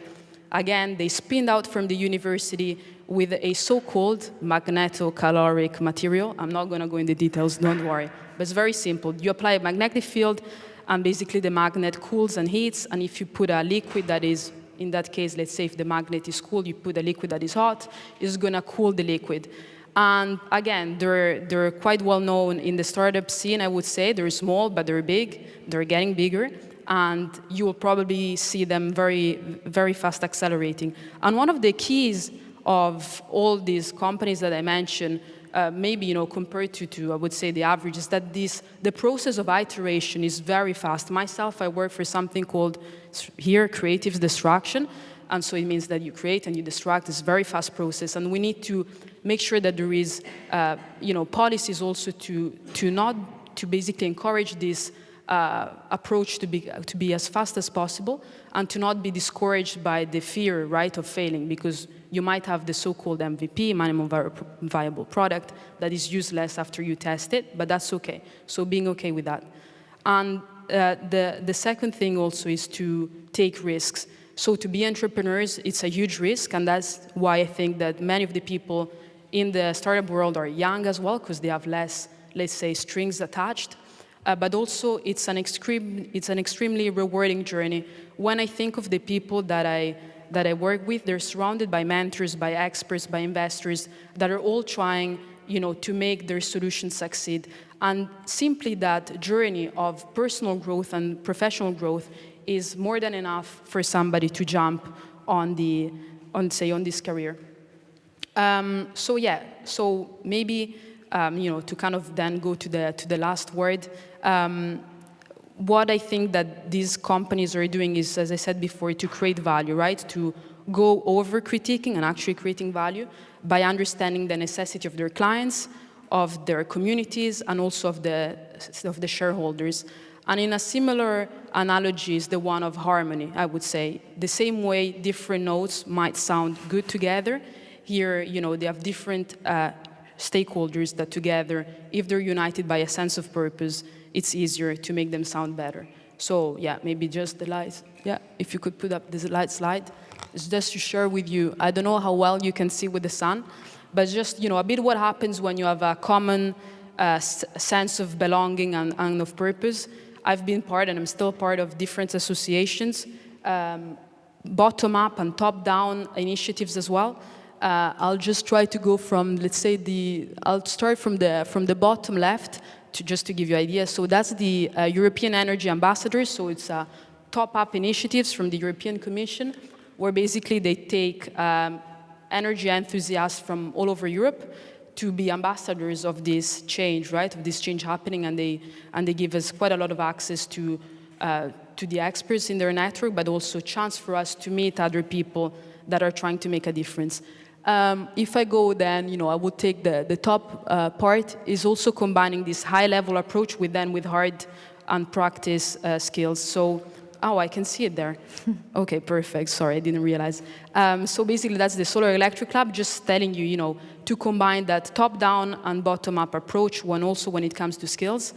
Again, they spinned out from the university with a so-called magnetocaloric material. I'm not going to go into details, don't worry. But it's very simple. You apply a magnetic field, and basically the magnet cools and heats, and if you put a liquid that is, in that case, let's say if the magnet is cool, you put a liquid that is hot, it's going to cool the liquid. And again, they're quite well known in the startup scene, I would say. They're small, but they're big. They're getting bigger, and you will probably see them very, very fast accelerating. And one of the keys of all these companies that I mentioned, maybe compared to I would say the average, is that the process of iteration is very fast. Myself, I work for something called here creative destruction, and so it means that you create and you destruct. It's a very fast process, and we need to make sure that there is policies also to basically encourage this approach to be as fast as possible, and to not be discouraged by the fear, right, of failing, because you might have the so-called MVP, minimum viable product, that is useless after you test it, but that's okay. So being okay with that. And the second thing also is to take risks. So to be entrepreneurs, it's a huge risk, and that's why I think that many of the people in the startup world are young as well, because they have less, let's say, strings attached. But also, it's an extremely rewarding journey. When I think of the people that I work with, they're surrounded by mentors, by experts, by investors that are all trying, to make their solutions succeed. And simply that journey of personal growth and professional growth is more than enough for somebody to jump on this career. So maybe to kind of then go to the last word. What I think that these companies are doing is, as I said before, to create value, right? To go over critiquing and actually creating value by understanding the necessity of their clients, of their communities and also of the shareholders. And in a similar analogy is the one of harmony, I would say. The same way different notes might sound good together, here, they have different stakeholders that together, if they're united by a sense of purpose, it's easier to make them sound better. So yeah, maybe just the lights. Yeah, if you could put up this light slide. It's just to share with you, I don't know how well you can see with the sun, but just, a bit what happens when you have a common sense of belonging and of purpose. I've been part, and I'm still part of different associations, bottom-up and top-down initiatives as well. I'll just try to go from, let's say, I'll start from the bottom left, just to give you an idea. So that's the European Energy Ambassadors. So it's top-up initiatives from the European Commission, where basically they take energy enthusiasts from all over Europe to be ambassadors of this change, right? Of this change happening, and they give us quite a lot of access to the experts in their network, but also a chance for us to meet other people that are trying to make a difference. If I go then, I would take the top part is also combining this high-level approach with hard and practice skills. So, I can see it there. Okay, perfect. Sorry, I didn't realize. So basically, that's the Solar Electric Lab, just telling you, to combine that top-down and bottom-up approach when it comes to skills.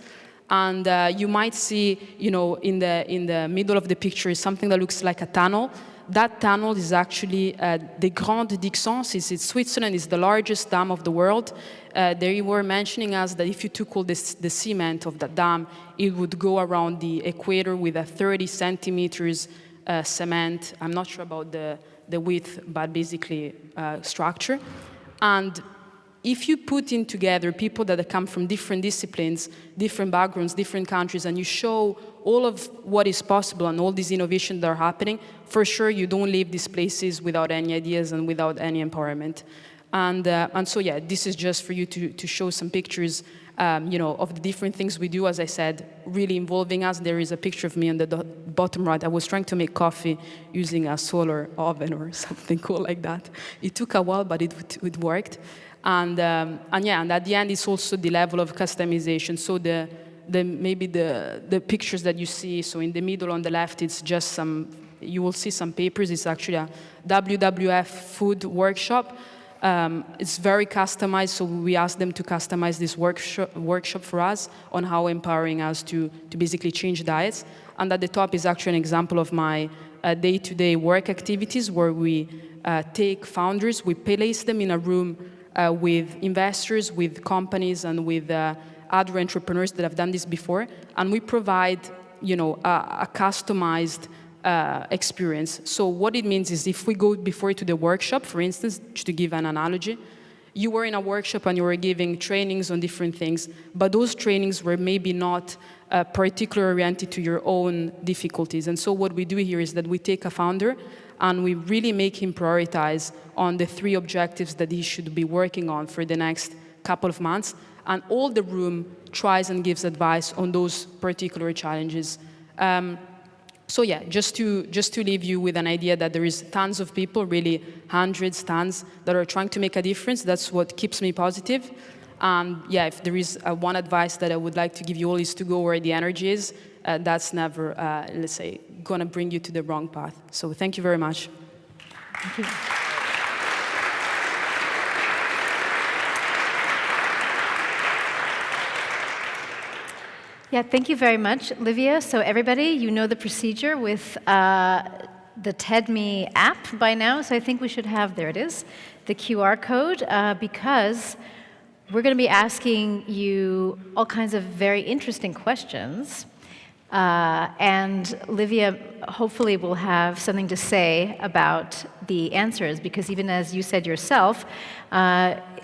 And you might see, in the middle of the picture is something that looks like a tunnel. That tunnel is actually the Grande Dixence. It's Switzerland. It's the largest dam of the world. They were mentioning us that if you took all the cement of that dam, it would go around the equator with a 30 centimeters cement. I'm not sure about the width, but basically structure. And if you put in together people that come from different disciplines, different backgrounds, different countries, and you show all of what is possible and all these innovations that are happening, for sure you don't leave these places without any ideas and without any empowerment. And so, yeah, this is just for you to show some pictures, of the different things we do. As I said, really involving us. There is a picture of me on the bottom right. I was trying to make coffee using a solar oven or something cool like that. It took a while, but it worked. And at the end, it's also the level of customization. So maybe the pictures that you see. So in the middle on the left, it's just you will see some papers. It's actually a WWF food workshop. It's very customized, so we asked them to customize this workshop for us on how empowering us to basically change diets. And at the top is actually an example of my day-to-day work activities, where we take founders, we place them in a room with investors, with companies, and with other entrepreneurs that have done this before, and we provide, a customized experience. So what it means is, if we go before to the workshop, for instance, to give an analogy, you were in a workshop and you were giving trainings on different things, but those trainings were maybe not particularly oriented to your own difficulties. And so what we do here is that we take a founder and we really make him prioritize on the 3 objectives that he should be working on for the next couple of months, and all the room tries and gives advice on those particular challenges. So yeah, just to leave you with an idea that there is tons of people, really hundreds, tons, that are trying to make a difference. That's what keeps me positive. Yeah, if there is one advice that I would like to give you all, is to go where the energy is. That's never, let's say, going to bring you to the wrong path. So thank you very much. Thank you. Yeah, thank you very much, Livia. So everybody, you know the procedure with the TEDme app by now, so I think we should have, there it is, the QR code, because we're going to be asking you all kinds of very interesting questions, and Livia hopefully will have something to say about the answers, because even as you said yourself,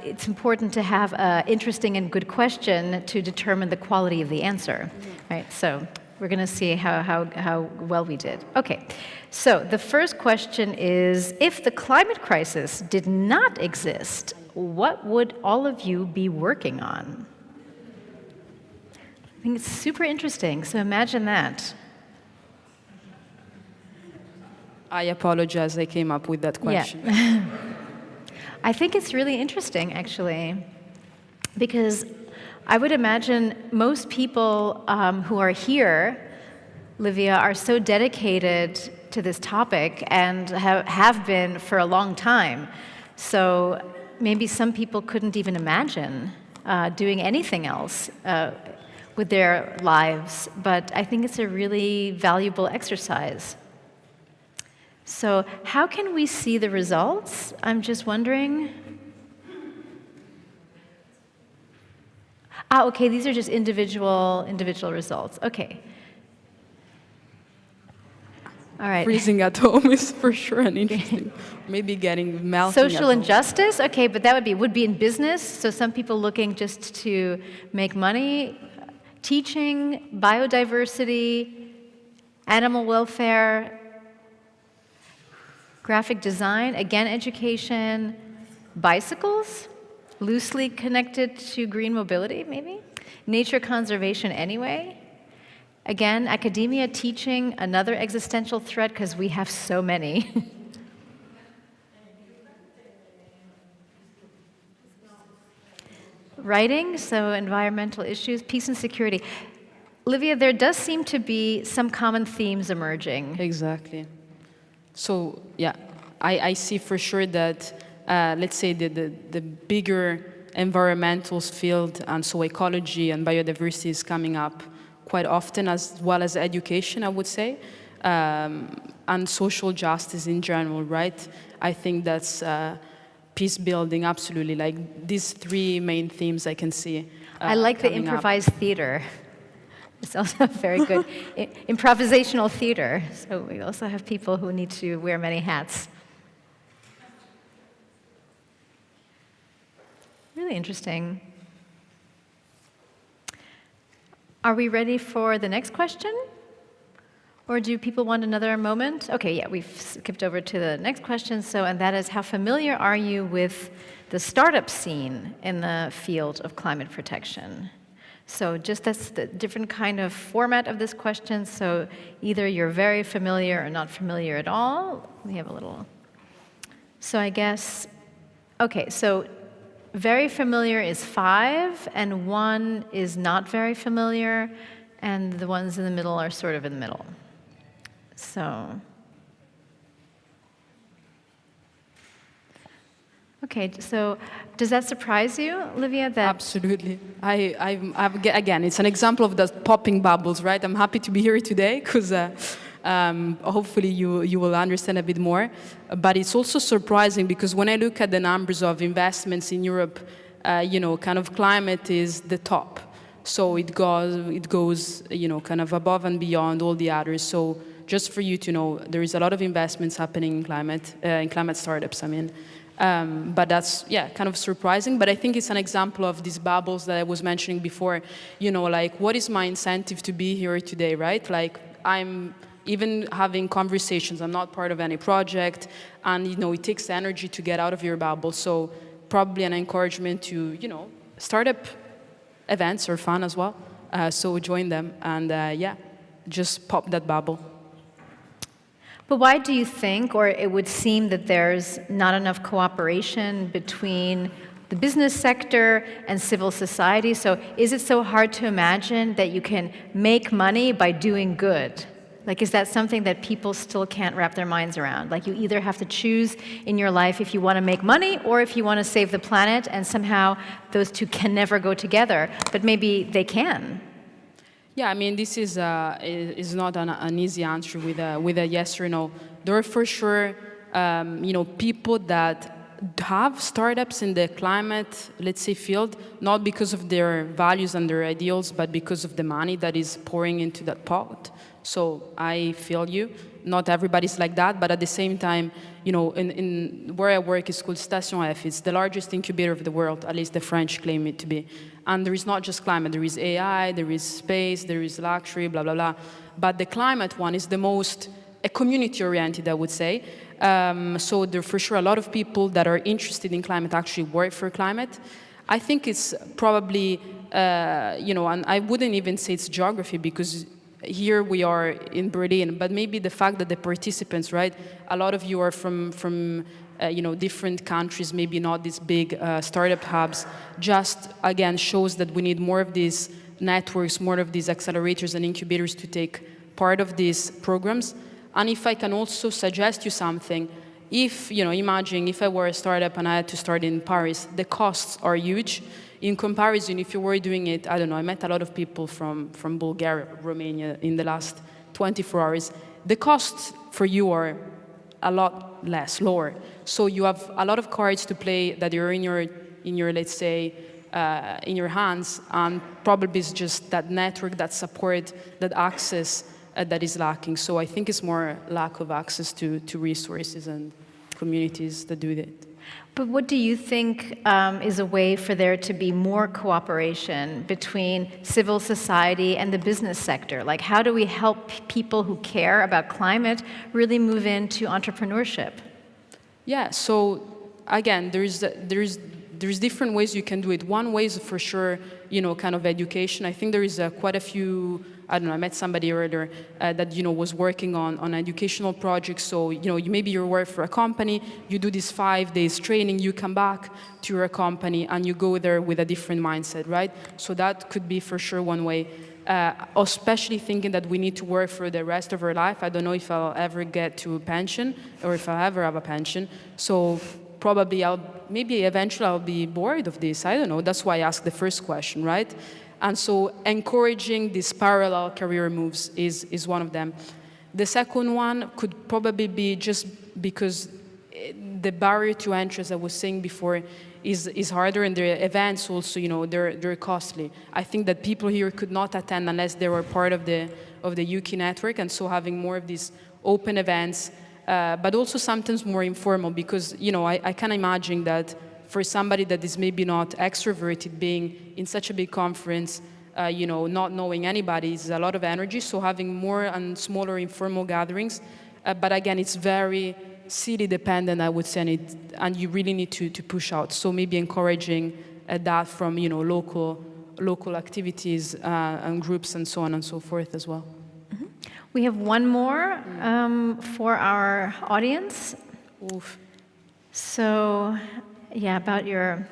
it's important to have an interesting and good question to determine the quality of the answer, right? So we're going to see how well we did. Okay, so the first question is, if the climate crisis did not exist, what would all of you be working on? I think it's super interesting, so imagine that. I apologize, I came up with that question. Yeah. I think it's really interesting, actually. Because I would imagine most people who are here, Livia, are so dedicated to this topic and have been for a long time. So maybe some people couldn't even imagine doing anything else with their lives, but I think it's a really valuable exercise. So how can we see the results? I'm just wondering. Okay, these are just individual results. Okay. All right. Freezing at home is for sure an interesting. Maybe getting melting. Social injustice, okay, but that would be in business. So some people looking just to make money. Teaching, biodiversity, animal welfare, graphic design, again, education, bicycles, loosely connected to green mobility, maybe. Nature conservation anyway. Again, academia, teaching, another existential threat because we have so many. Writing, so environmental issues, peace and security. Livia, there does seem to be some common themes emerging. Exactly. So, yeah, I see for sure that, let's say, the bigger environmental field, and so ecology and biodiversity is coming up quite often, as well as education, I would say, and social justice in general, right? I think that's peace building, absolutely. Like these three main themes I can see. I like the improvised theater. It's also very good improvisational theater. So we also have people who need to wear many hats. Really interesting. Are we ready for the next question? Or do people want another moment? Okay, yeah, we've skipped over to the next question. So, and that is, how familiar are you with the startup scene in the field of climate protection? So just that's the different kind of format of this question. So either you're very familiar or not familiar at all. We have a little. So I guess, okay, so very familiar is 5, and 1 is not very familiar, and the ones in the middle are sort of in the middle. So, okay, so does that surprise you, Livia? That absolutely. Again, it's an example of the popping bubbles, right? I'm happy to be here today because hopefully you will understand a bit more. But it's also surprising because when I look at the numbers of investments in Europe, kind of climate is the top. So it goes, kind of above and beyond all the others. So just for you to know, there is a lot of investments happening in climate startups, I mean. But that's, kind of surprising. But I think it's an example of these bubbles that I was mentioning before. Like, what is my incentive to be here today, right? Like, I'm even having conversations. I'm not part of any project. And, it takes energy to get out of your bubble. So probably an encouragement to, startup events are fun as well. So join them and, just pop that bubble. But why do you think, or it would seem that there's not enough cooperation between the business sector and civil society? So is it so hard to imagine that you can make money by doing good? Like, is that something that people still can't wrap their minds around? Like, you either have to choose in your life if you want to make money or if you want to save the planet, and somehow those two can never go together, but maybe they can. Yeah, I mean, this is not an easy answer with a yes or no. There are for sure, people that have startups in the climate, let's say, field, not because of their values and their ideals, but because of the money that is pouring into that pot. So I feel you. Not everybody's like that, but at the same time, in where I work is called Station F. It's the largest incubator of the world, at least the French claim it to be. And there is not just climate, there is AI, there is space, there is luxury, blah, blah, blah. But the climate one is the most community-oriented, I would say. So there are for sure a lot of people that are interested in climate actually work for climate. I think it's probably, and I wouldn't even say it's geography because here we are in Berlin, but maybe the fact that the participants, right, a lot of you are from different countries, maybe not these big startup hubs, just, again, shows that we need more of these networks, more of these accelerators and incubators to take part of these programs. And if I can also suggest you something, if, imagine if I were a startup and I had to start in Paris, the costs are huge. In comparison, if you were doing it, I don't know, I met a lot of people from Bulgaria, Romania in the last 24 hours. The costs for you are a lot less, lower. So you have a lot of cards to play that are in your let's say, in your hands, and probably it's just that network, that support, that access that is lacking. So I think it's more lack of access to resources and communities that do that. But what do you think is a way for there to be more cooperation between civil society and the business sector? Like, how do we help people who care about climate really move into entrepreneurship? Yeah, so again, there's different ways you can do it. One way is for sure, kind of education. I think there is quite a few, I don't know, I met somebody earlier that, was working on educational projects. So, maybe you work for a company, you do this 5 days training, you come back to your company and you go there with a different mindset, right? So that could be for sure one way. Especially thinking that we need to work for the rest of our life. I don't know if I'll ever get to a pension or if I'll ever have a pension. So probably maybe eventually I'll be bored of this. I don't know. That's why I asked the first question, right? And so encouraging these parallel career moves is one of them. The second one could probably be just because the barrier to entry, as I was saying before, is harder, and the events also, they're costly. I think that people here could not attend unless they were part of the EUKI network, and so having more of these open events, but also sometimes more informal, because I can imagine that for somebody that is maybe not extroverted, being in such a big conference, not knowing anybody is a lot of energy. So having more and smaller informal gatherings, but again, it's very city dependent, I would say, and you really need to push out. So maybe encouraging that from local activities and groups and so on and so forth as well. Mm-hmm. We have one more for our audience. Oof. So, yeah, about your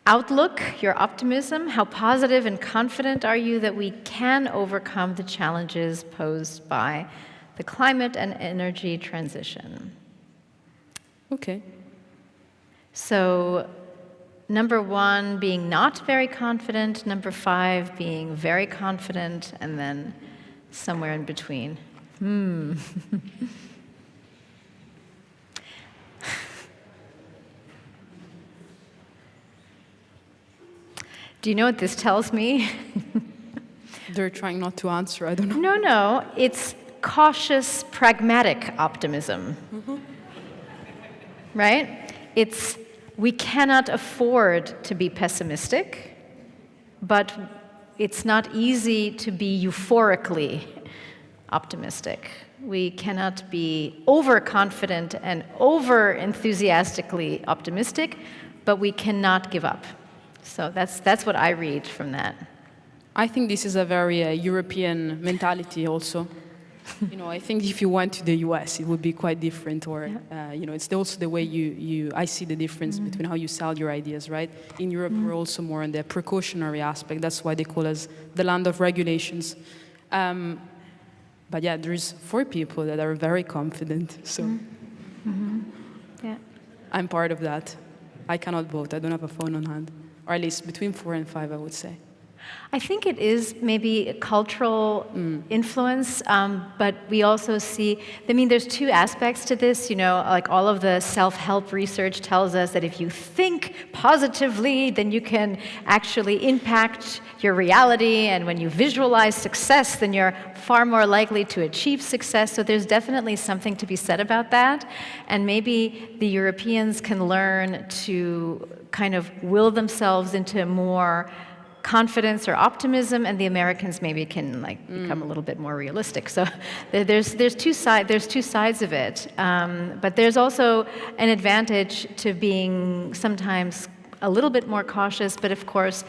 outlook, your optimism. How positive and confident are you that we can overcome the challenges posed by the climate and energy transition? Okay. So, number 1 being not very confident, number 5 being very confident, and then somewhere in between. Do you know what this tells me? They're trying not to answer, I don't know. No, it's cautious, pragmatic optimism. Mm-hmm. Right? We cannot afford to be pessimistic, but it's not easy to be euphorically optimistic. We cannot be overconfident and over-enthusiastically optimistic, but we cannot give up. So that's what I read from that. I think this is a very European mentality also. I think if you went to the US, it would be quite different, or, it's also the way I see the difference between how you sell your ideas, right? In Europe, we're also more on the precautionary aspect. That's why they call us the land of regulations. But yeah, there's 4 people that are very confident, so Yeah. I'm part of that. I cannot vote. I don't have a phone on hand. Or at least between 4 and 5, I would say. I think it is maybe a cultural influence, but we also see, there's 2 aspects to this, like all of the self-help research tells us that if you think positively, then you can actually impact your reality, and when you visualize success, then you're far more likely to achieve success. So there's definitely something to be said about that, and maybe the Europeans can learn to kind of will themselves into more confidence or optimism, and the Americans maybe can become a little bit more realistic. So there's two sides of it, but there's also an advantage to being sometimes a little bit more cautious. But of course,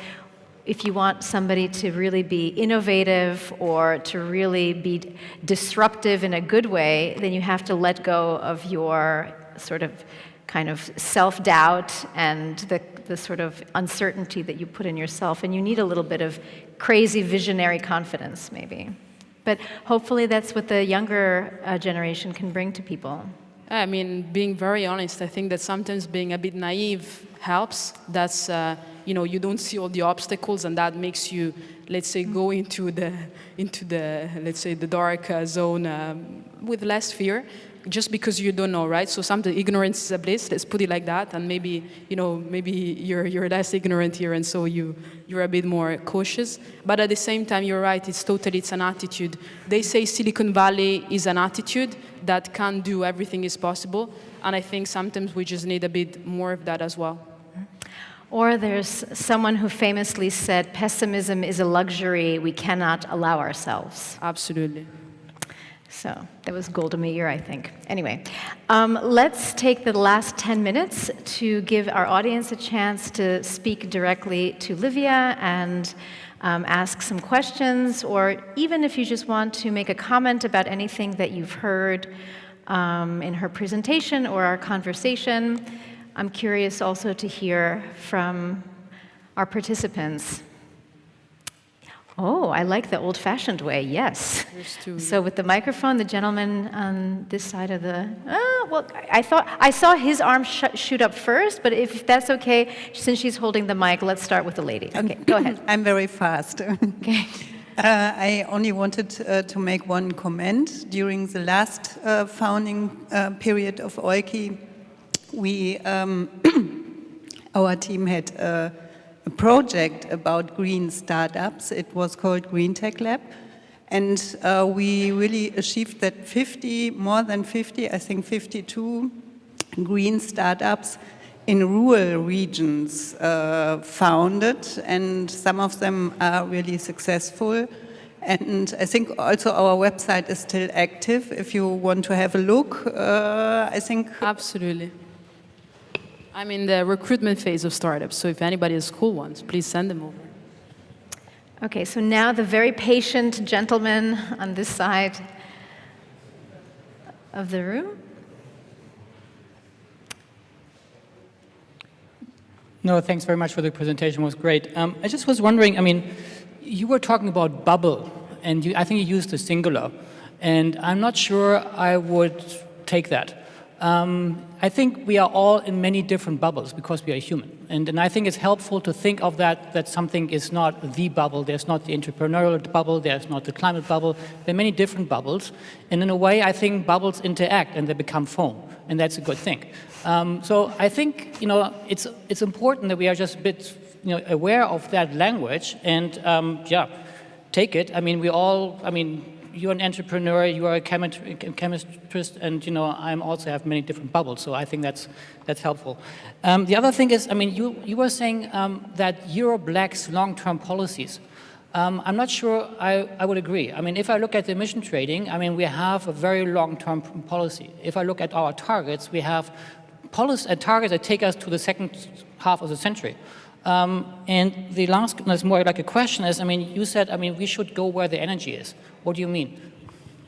if you want somebody to really be innovative or to really be disruptive in a good way, then you have to let go of your sort of kind of self-doubt and the sort of uncertainty that you put in yourself, and you need a little bit of crazy visionary confidence, maybe. But hopefully that's what the younger generation can bring to people. I mean, being very honest, I think that sometimes being a bit naive helps. That's, you know, you don't see all the obstacles, and that makes you, let's say, go into the let's say, the dark zone with less fear, just because you don't know, right? So sometimes ignorance is a bliss, let's put it like that, and maybe, you know, maybe you're less ignorant here, and so you're a bit more cautious. But at the same time, you're right, it's an attitude. They say Silicon Valley is an attitude that can do everything is possible, and I think sometimes we just need a bit more of that as well. Or there's someone who famously said, pessimism is a luxury we cannot allow ourselves. Absolutely. So that was Golda Meir, I think. Anyway, let's take the last 10 minutes to give our audience a chance to speak directly to Livia and ask some questions, or even if you just want to make a comment about anything that you've heard in her presentation or our conversation. I'm curious also to hear from our participants. Oh, I like the old-fashioned way, yes. So with the microphone, the gentleman on this side of the... well, I saw his arm shoot up first, but if that's okay, since she's holding the mic, let's start with the lady. Okay, go ahead. I'm very fast. Okay. I only wanted to make one comment. During the last founding period of EUKI, we, our team had a project about green startups. It was called Green Tech Lab. And we really achieved that more than 50, I think 52 green startups in rural regions founded, and some of them are really successful. And I think also our website is still active. If you want to have a look, I think... Absolutely. I'm in the recruitment phase of startups, so if anybody has cool ones, please send them over. Okay, so now the very patient gentleman on this side of the room. No, thanks very much for the presentation. It was great. I just was wondering, I mean, you were talking about bubble, and I think you used the singular, and I'm not sure I would take that. I think we are all in many different bubbles because we are human. And I think it's helpful to think of that something is not the bubble. There's not the entrepreneurial bubble. There's not the climate bubble. There are many different bubbles. And in a way, I think bubbles interact and they become foam. And that's a good thing. So I think, it's important that we are just a bit, aware of that language and, take it. I mean, you're an entrepreneur, you are a chemist, and I also have many different bubbles, so I think that's helpful. The other thing is, you were saying that Europe lacks long-term policies. I'm not sure I would agree. I mean, if I look at the emission trading, we have a very long-term policy. If I look at our targets, we have targets that take us to the second half of the century. And the last, that's more like a question is, you said, we should go where the energy is. What do you mean?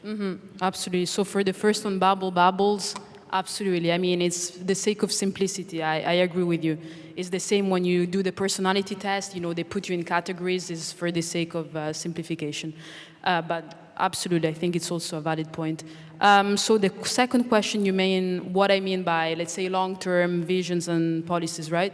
Mm-hmm. Absolutely. So for the first one, bubbles, absolutely. It's the sake of simplicity. I agree with you. It's the same when you do the personality test, they put you in categories, is for the sake of simplification. But absolutely, I think it's also a valid point. So the second question, you mean what I mean by, let's say, long-term visions and policies, right?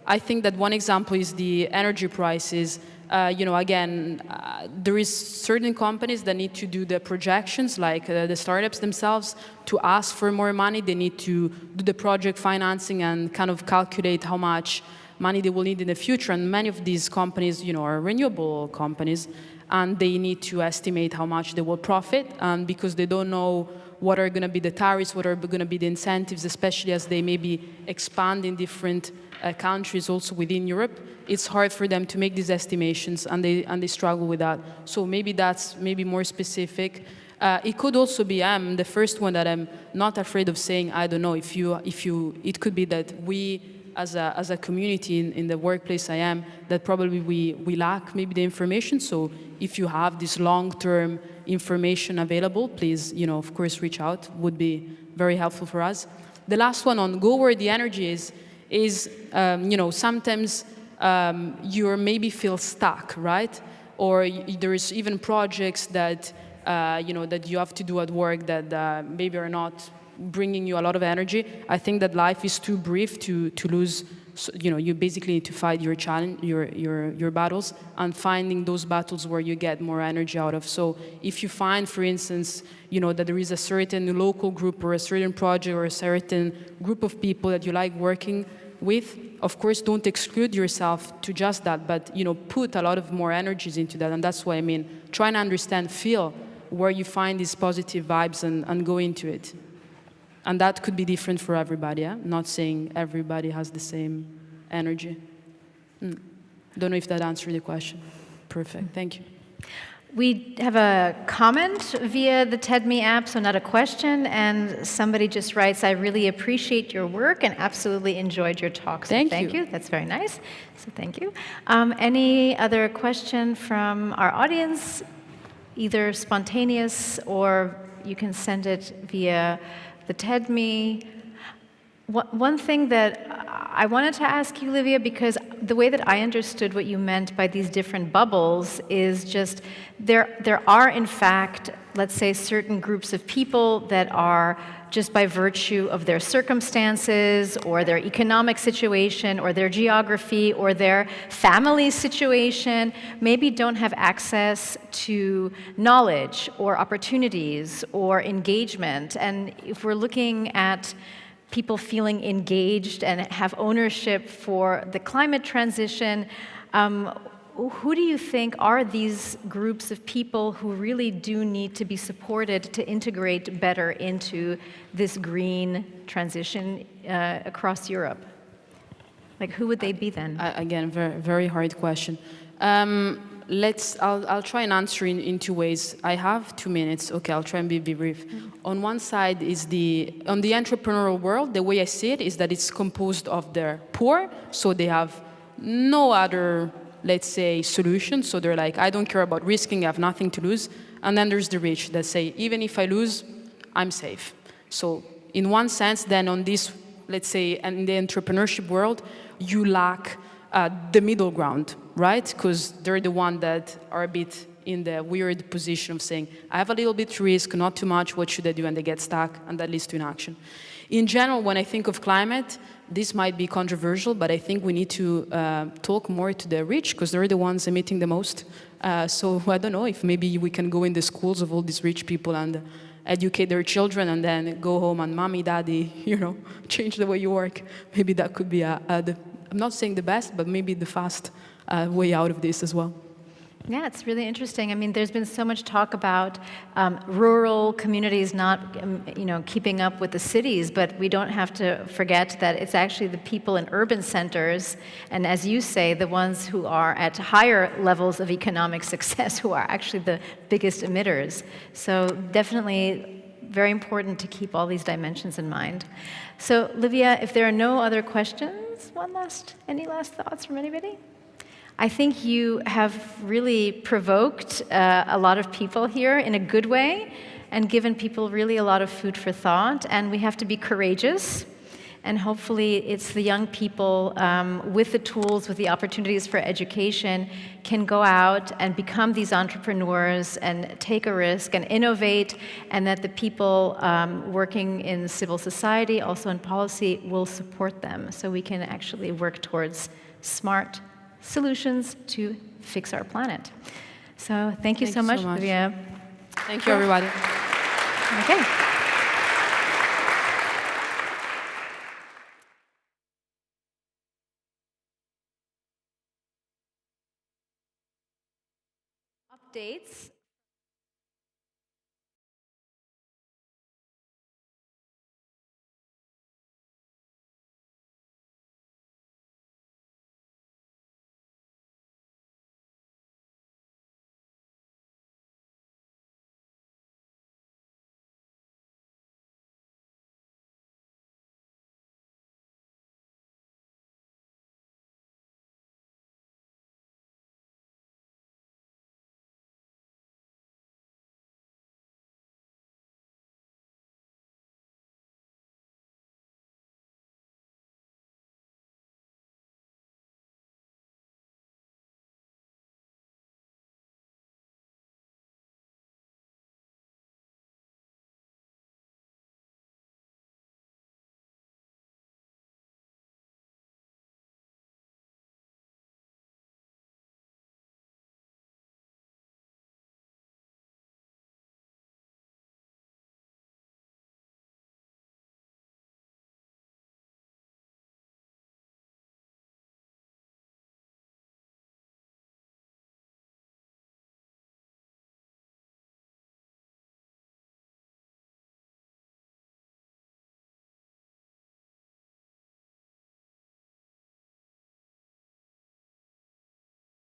I think that one example is the energy prices. There is certain companies that need to do the projections, like the startups themselves, to ask for more money. They need to do the project financing and kind of calculate how much money they will need in the future. And many of these companies, are renewable companies, and they need to estimate how much they will profit, because they don't know what are going to be the tariffs, what are going to be the incentives, especially as they maybe expand in different countries also within Europe. It's hard for them to make these estimations, and they struggle with that. So maybe that's more specific. It could also be, the first one that I'm not afraid of saying, I don't know, it could be that we as a community in the workplace I am, that probably we lack maybe the information. So if you have this long-term information available, please, of course, reach out. Would be very helpful for us. The last one on go where the energy is sometimes you maybe feel stuck, right? Or there is even projects that that you have to do at work that maybe are not bringing you a lot of energy. I think that life is too brief to lose. So, you basically need to fight your challenge, your battles, and finding those battles where you get more energy out of. So if you find, for instance, that there is a certain local group or a certain project or a certain group of people that you like working with, of course, don't exclude yourself to just that, but put a lot of more energies into that. And that's what I mean. Try and understand, feel where you find these positive vibes and go into it. And that could be different for everybody. Yeah? Not saying everybody has the same energy. Don't know if that answered the question. Perfect. Thank you. We have a comment via the TEDme app, so not a question, and somebody just writes, I really appreciate your work and absolutely enjoyed your talk. So thank you. That's very nice. So thank you. Any other question from our audience, either spontaneous or you can send it via the TEDme. One thing that I wanted to ask you, Livia, because the way that I understood what you meant by these different bubbles is just there are, in fact, let's say, certain groups of people that are just by virtue of their circumstances or their economic situation or their geography or their family situation, maybe don't have access to knowledge or opportunities or engagement. And if we're looking at people feeling engaged and have ownership for the climate transition, who do you think are these groups of people who really do need to be supported to integrate better into this green transition across Europe? Like, who would they be then? Again, very, very hard question. I'll try and answer in two ways. I have 2 minutes. Okay, I'll try and be brief. On one side is on the entrepreneurial world, the way I see it is that it's composed of the poor, so they have no other, let's say, solution. So they're like, I don't care about risking, I have nothing to lose. And then there's the rich that say, even if I lose, I'm safe. So in one sense, then on this, let's say, in the entrepreneurship world, you lack the middle ground, right? Because they're the ones that are a bit in the weird position of saying, I have a little bit risk, not too much, what should I do? And they get stuck, and that leads to inaction. In general, when I think of climate, this might be controversial, but I think we need to talk more to the rich, because they're the ones emitting the most. So I don't know if maybe we can go in the schools of all these rich people and educate their children and then go home and mommy, daddy, change the way you work. Maybe that could be I'm not saying the best, but maybe the fast way out of this as well. Yeah, it's really interesting. I mean, there's been so much talk about rural communities not, keeping up with the cities, but we don't have to forget that it's actually the people in urban centers, and as you say, the ones who are at higher levels of economic success who are actually the biggest emitters. So definitely very important to keep all these dimensions in mind. So, Livia, if there are no other questions, any last thoughts from anybody? I think you have really provoked a lot of people here in a good way and given people really a lot of food for thought, and we have to be courageous. And hopefully it's the young people with the tools, with the opportunities for education, can go out and become these entrepreneurs and take a risk and innovate, and that the people working in civil society, also in policy, will support them so we can actually work towards smart solutions to fix our planet. So thank you so much, Livia. Thank you, everybody. Okay. Updates